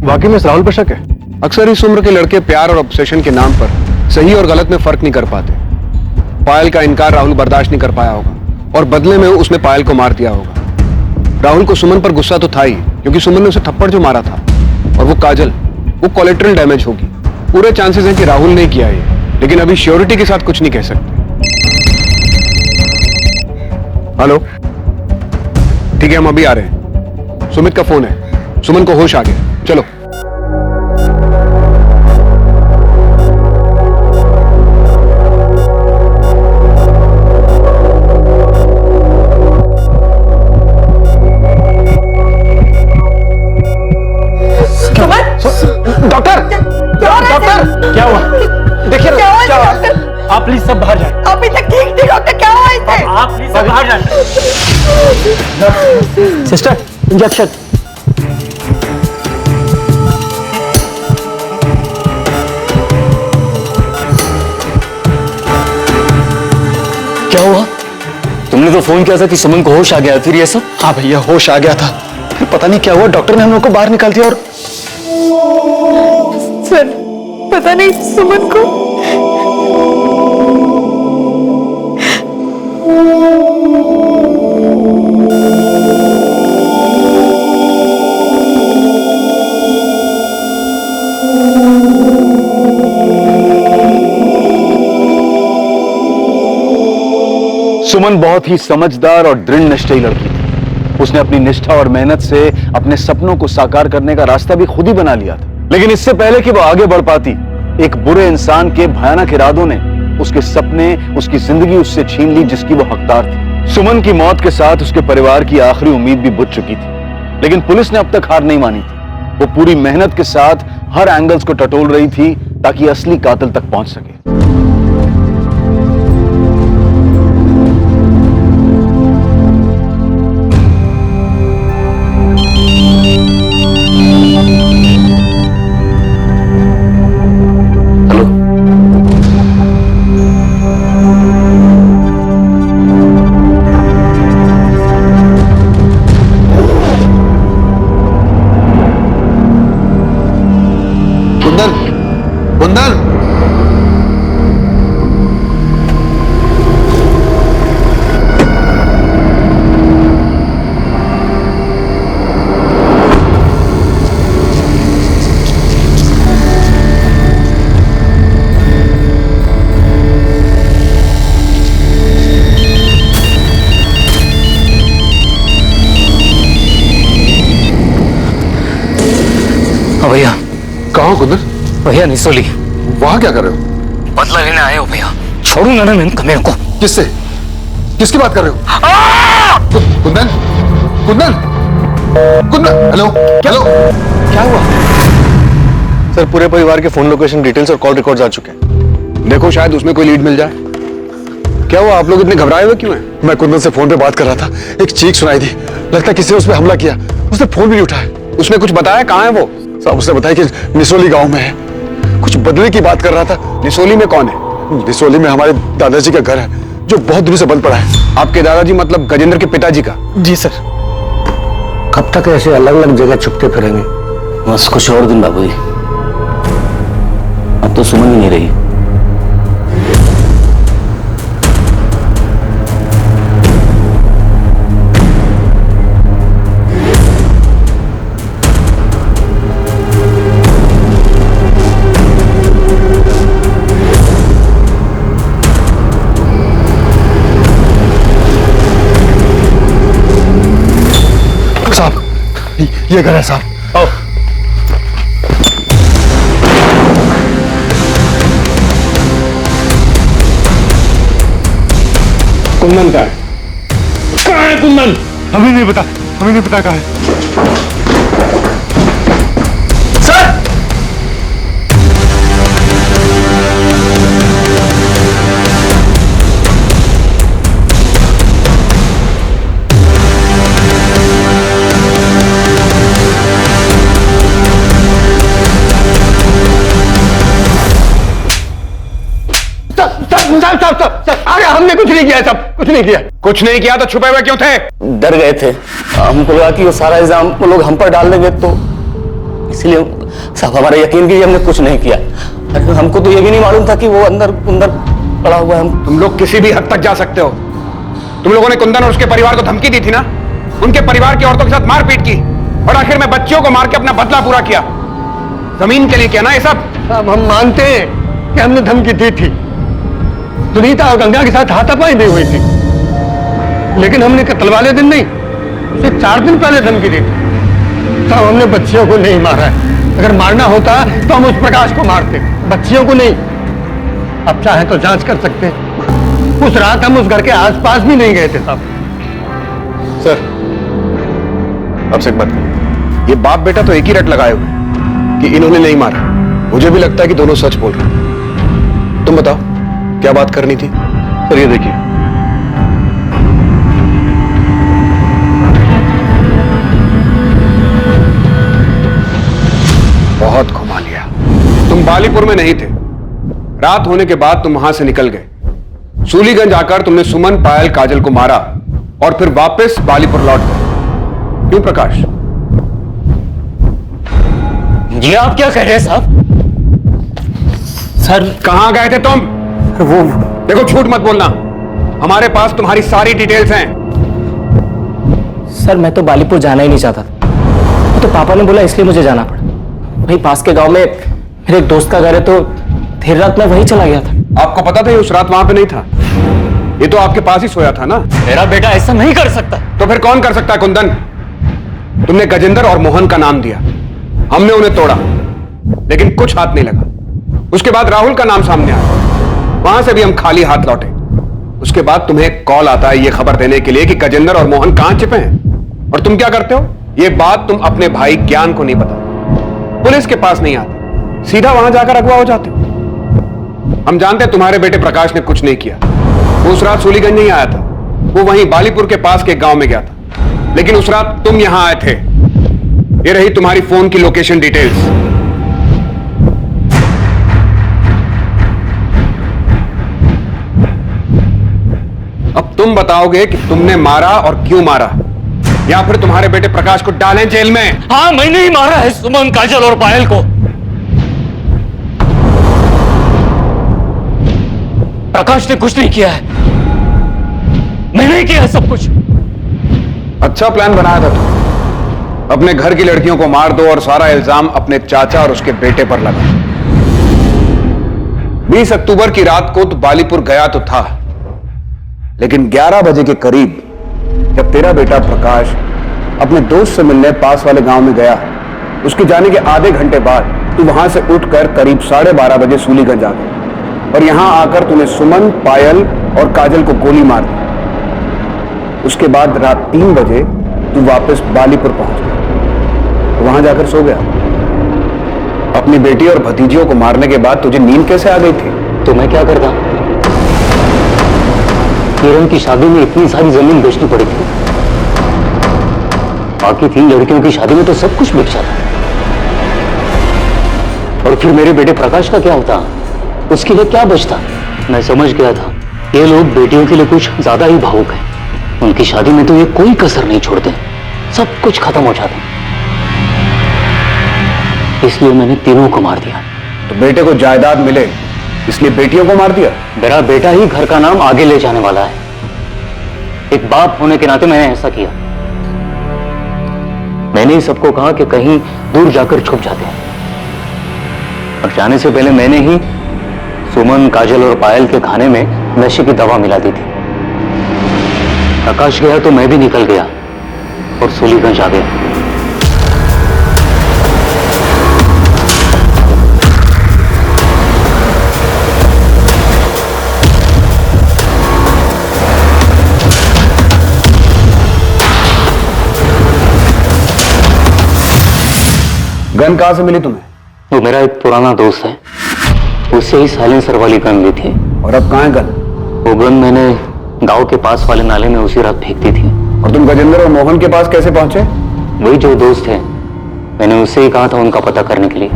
वाकई में इस राहुल पर शक है? अक्सर इस उम्र के लड़के प्यार और ऑब्सेशन के नाम पर सही और गलत में फर्क नहीं कर पाते। पायल का इनकार राहुल बर्दाश्त नहीं कर पाया होगा और बदले में उसने पायल को मार दिया होगा। राहुल को सुमन पर गुस्सा तो था ही, क्योंकि सुमन ने उसे थप्पड़ जो मारा था, और वो काजल, वो कोलेट्रल डैमेज होगी। पूरे चांसेस हैं कि राहुल ने किया ये, लेकिन अभी श्योरिटी के साथ कुछ नहीं कह सकते। हेलो, ठीक है हम अभी आ रहे हैं। सुमित का फोन है, सुमन को होश आ गया, चलो। क्या हुआ? देखिए क्या हुआ? आप प्लीज सब बाहर जाएं। अभी तक ठीक थी डॉक्टर, क्या हुआ इसे? आप प्लीज सब बाहर जाएं। Sister injection. क्या हुआ? तुमने तो फोन किया था कि सुमन को होश आ गया, फिर ये सब? हाँ भैया होश आ गया था, फिर पता नहीं क्या हुआ, डॉक्टर ने हम लोग को बाहर निकाल दिया और सर पता नहीं सुमन को सुमन बहुत ही समझदार और दृढ़ निश्चयी लड़की थी। उसने अपनी निष्ठा और मेहनत से अपने सपनों को साकार करने का रास्ता भी खुद ही बना लिया था। लेकिन इससे पहले कि वो आगे बढ़ पाती, एक बुरे इंसान के भयानक इरादों ने उसके सपने, उसकी जिंदगी उससे छीन ली जिसकी वो हकदार थी। सुमन की मौत के साथ उसके परिवार की आखिरी उम्मीद भी बुझ चुकी थी, लेकिन पुलिस ने अब तक हार नहीं मानी थी। वो पूरी मेहनत के साथ हर एंगल्स को टटोल रही थी ताकि असली कातिल तक पहुंच सके। भैया कहाँ हो कुंदन? भैया निसोली। वहां क्या कर रहे हो? बदला लेने आए हो भैया। छोड़ूंगा ना मैं कमेरों को। किससे? किसकी बात कर रहे हो? कुंदन, कुंदन, कुंदन, हेलो, हेलो, क्या हुआ? सर पूरे परिवार के फोन लोकेशन डिटेल्स और कॉल रिकॉर्ड्स आ चुके हैं। देखो शायद उसमें कोई लीड मिल जाए। क्या हुआ, आप लोग इतने घबराए हुए क्यों हैं? मैं कुंदन से फोन पे बात कर रहा था, एक चीख सुनाई दी, लगता है किसी ने उस पर हमला किया। उसने फोन भी नहीं उठाया। उसने कुछ बताया? कहाँ है वो? साहब उसने बताया कि निसोली गांव में है, कुछ बदले की बात कर रहा था। निसोली में कौन है? निसोली में हमारे दादाजी का घर है जो बहुत दिनों से बंद पड़ा है। आपके दादाजी मतलब गजेंद्र के पिताजी का? जी सर। कब तक ऐसे अलग अलग जगह छुपते फिरेंगे? बस कुछ और दिन बाबूजी, अब तो सुमन ही नहीं रही। ये घर है साहब। आओ। कुंदन कहाँ है? कहाँ है कुंदन? हमें नहीं पता, हमें नहीं पता कहाँ है। सर! अरे हमने कुछ नहीं किया, सब कुछ नहीं किया। कुछ नहीं किया तो छुपे हुए क्यों थे? डर गए थे, हमको लगा कि वो सारा इल्जाम वो लोग हम पर डाल देंगे, तो इसलिए साहब हमारा यकीन कीजिए हमने कुछ नहीं किया। हमको तो ये भी नहीं मालूम था कि वो अंदर अंदर पड़ा हुआ है। तुम लोग किसी भी हद तक जा सकते हो। तुम लोगों ने कुंदन और उसके परिवार को धमकी दी थी ना, उनके परिवार की औरतों के साथ मारपीट की और आखिर में बच्चियों को मार के अपना बदला पूरा किया। जमीन के लिए किया ना ये सब? हम मानते हैं कि हमने धमकी दी थी, सुनीता और गंगा के साथ हाथापाई भी हुई थी, लेकिन हमने कत्ल वाले दिन नहीं, उसे 4 दिन पहले धमकी दी थी। तब हमने बच्चियों को नहीं मारा है। अगर मारना होता तो हम उस प्रकाश को मारते, बच्चियों को नहीं। अब चाहे तो जांच कर सकते। उस रात हम उस घर के आसपास भी नहीं गए थे साहब। सर आपसे एक बात, ये बाप बेटा तो एक ही रट लगाए हुए कि इन्होंने नहीं मारा। मुझे भी लगता है कि दोनों सच बोल रहे हैं। तुम बताओ क्या बात करनी थी? सर ये देखिए, बहुत घुमा लिया। तुम बालीपुर में नहीं थे, रात होने के बाद तुम वहां से निकल गए। सूलीगंज आकर तुमने सुमन, पायल, काजल को मारा और फिर वापस बालीपुर लौट गए। क्यों प्रकाश? जी आप क्या कह रहे हैं साहब? सर कहां गए थे तुम? वो देखो झूठ मत बोलना, हमारे पास तुम्हारी सारी डिटेल्स हैं। सर मैं तो बालीपुर जाना ही नहीं चाहता था, तो पापा ने बोला इसलिए मुझे जाना पड़ा। वही पास के गांव में मेरे एक दोस्त का घर है, तो देर रात में वहीं चला गया था। आपको पता था ये उस रात वहां पे नहीं था? ये तो आपके पास ही सोया था ना? मेरा बेटा ऐसा नहीं कर सकता। तो फिर कौन कर सकता है कुंदन? तुमने गजेंद्र और मोहन का नाम दिया, हमने उन्हें तोड़ा, लेकिन कुछ हाथ नहीं लगा। उसके बाद राहुल का नाम सामने आया, वहां से भी हम खाली हाथ लौटे। उसके बाद तुम्हें कॉल आता है यह खबर देने के लिए कि गजेंद्र और मोहन कहां छिपे हैं, और तुम क्या करते हो? यह बात तुम अपने भाई ज्ञान को नहीं बताते, पुलिस के पास नहीं आते, सीधा वहां जाकर अगवा हो जाते हो। हम जानते हैं तुम्हारे बेटे प्रकाश ने कुछ नहीं किया, वो उस रात सूलीगंज नहीं आया था, वो वहीं बालीपुर के पास के गांव में गया था, लेकिन उस रात तुम यहां आए थे। ये रही तुम्हारी फोन की लोकेशन डिटेल्स। अब तुम बताओगे कि तुमने मारा और क्यों मारा, या फिर तुम्हारे बेटे प्रकाश को डालें जेल में? हाँ, मैंने ही मारा है सुमन, काजल और पायल को। प्रकाश ने कुछ नहीं किया है, मैंने ही किया है सब कुछ। अच्छा प्लान बनाया था तुम, अपने घर की लड़कियों को मार दो और सारा इल्जाम अपने चाचा और उसके बेटे पर लगा। 20 अक्टूबर की रात को तो बालीपुर गया तो था, लेकिन 11 बजे के करीब जब तेरा बेटा प्रकाश अपने दोस्त से मिलने पास वाले गांव में गया, उसके जाने के आधे घंटे बाद तू वहां से उठकर करीब 12:30 बजे सूलीगंज आ गया, और यहां आकर तूने सुमन, पायल और काजल को गोली मार दी। उसके बाद रात 3 बजे तू वापस बालीपुर पहुंच गया, वहां जाकर सो गया। अपनी बेटी और भतीजियों को मारने के बाद तुझे नींद कैसे आ गई थी? तो मैं क्या करता? किरण की शादी में इतनी सारी जमीन बेचनी पड़ी थी, बाकी 3 लड़कियों की शादी में तो सब कुछ बेचा था। और फिर मेरे बेटे प्रकाश का क्या होता? उसके लिए क्या बचता? मैं समझ गया था ये लोग बेटियों के लिए कुछ ज्यादा ही भावुक हैं, उनकी शादी में तो ये कोई कसर नहीं छोड़ते, सब कुछ खत्म हो जाता। इसलिए मैंने तीनों को मार दिया। तो बेटे को जायदाद मिले इसलिए बेटियों को मार दिया? मेरा बेटा ही घर का नाम आगे ले जाने वाला है, एक बाप होने के नाते मैंने ऐसा किया। मैंने ही सबको कहा कि कहीं दूर जाकर छुप जाते हैं, और जाने से पहले मैंने ही सुमन, काजल और पायल के खाने में नशे की दवा मिला दी थी। प्रकाश गया तो मैं भी निकल गया और सूलीगंज आ गया। गन कहां से मिली तुम्हें? वो मेरा एक पुराना दोस्त है, उससे ही साइलेंसर वाली गन ली थी। और अब कहां है गन? वो गन मैंने गांव के पास वाले नाले में उसी रात फेंक दी थी। और तुम गजेंद्र और मोहन के पास कैसे पहुंचे? वही जो दोस्त है, मैंने उससे ही कहा था उनका पता करने के लिए।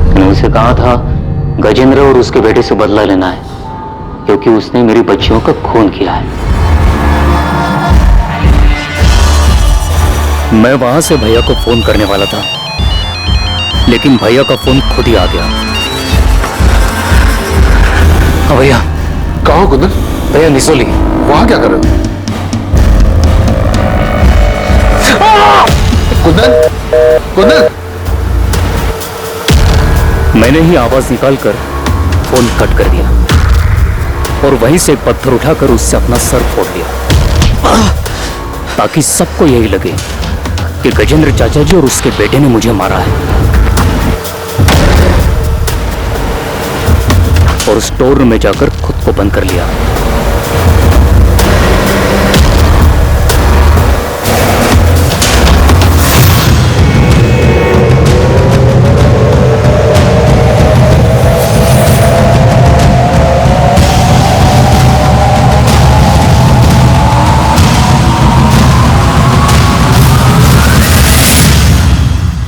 मैंने उसे कहा था गजेंद्र और उसके बेटे से बदला लेना है, क्योंकि उसने मेरी बच्चियों का खून किया है। मैं वहां से भैया को फोन करने वाला था, लेकिन भैया का फोन खुद ही आ गया। हाँ भैया। कहाँ हो कुंदन? भैया निसोली। वहां क्या कर रहे हो? कुंदन, कुंदन! मैंने ही आवाज निकालकर फोन कट कर दिया और वहीं से एक पत्थर उठाकर उससे अपना सर फोड़ दिया, ताकि सबको यही लगे कि गजेंद्र चाचा जी और उसके बेटे ने मुझे मारा है। और स्टोर रूम में जाकर खुद को बंद कर लिया।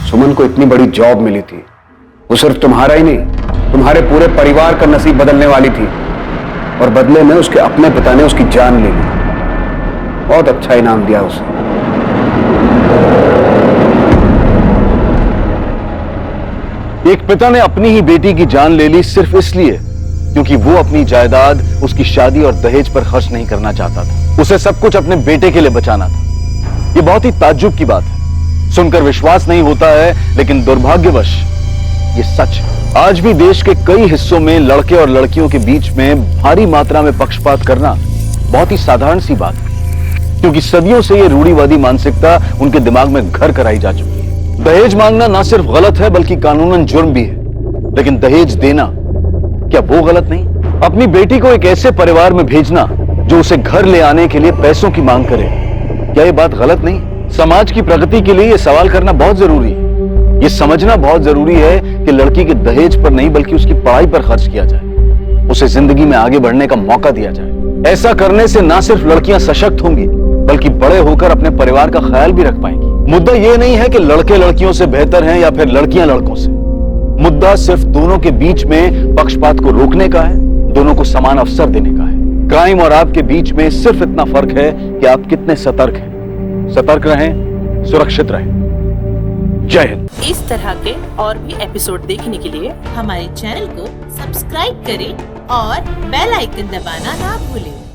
सुमन को इतनी बड़ी जॉब मिली थी, वो सिर्फ तुम्हारा ही नहीं, तुम्हारे पूरे परिवार का नसीब बदलने वाली थी, और बदले में उसके अपने पिता ने उसकी जान ले ली। बहुत अच्छा इनाम दिया उसे। एक पिता ने अपनी ही बेटी की जान ले ली सिर्फ इसलिए क्योंकि वो अपनी जायदाद, उसकी शादी और दहेज पर खर्च नहीं करना चाहता था। उसे सब कुछ अपने बेटे के लिए बचाना था। ये बहुत ही ताज्जुब की बात है, सुनकर विश्वास नहीं होता है, लेकिन दुर्भाग्यवश ये सच है। आज भी देश के कई हिस्सों में लड़के और लड़कियों के बीच में भारी मात्रा में पक्षपात करना बहुत ही साधारण सी बात है, क्योंकि सदियों से ये रूढ़िवादी मानसिकता उनके दिमाग में घर कराई जा चुकी है। दहेज मांगना ना सिर्फ गलत है बल्कि कानूनन जुर्म भी है, लेकिन दहेज देना क्या वो गलत नहीं? अपनी बेटी को एक ऐसे परिवार में भेजना जो उसे घर ले आने के लिए पैसों की मांग करे, क्या ये बात गलत नहीं? समाज की प्रगति के लिए ये सवाल करना बहुत जरूरी है। ये समझना बहुत जरूरी है कि लड़की के दहेज पर नहीं बल्कि उसकी पढ़ाई पर खर्च किया जाए, उसे जिंदगी में आगे बढ़ने का मौका दिया जाए। ऐसा करने से ना सिर्फ लड़कियां सशक्त होंगी बल्कि बड़े होकर अपने परिवार का ख्याल भी रख पाएंगी। मुद्दा ये नहीं है कि लड़के लड़कियों से बेहतर हैं या फिर लड़कियां लड़कों से। मुद्दा सिर्फ दोनों के बीच में पक्षपात को रोकने का है, दोनों को समान अवसर देने का है। क्राइम और आपके बीच में सिर्फ इतना फर्क है कि आप कितने सतर्क हैं। सतर्क रहें, सुरक्षित रहें। जय हिंद। इस तरह के और भी एपिसोड देखने के लिए हमारे चैनल को सब्सक्राइब करें और बेल आइकन दबाना ना भूलें।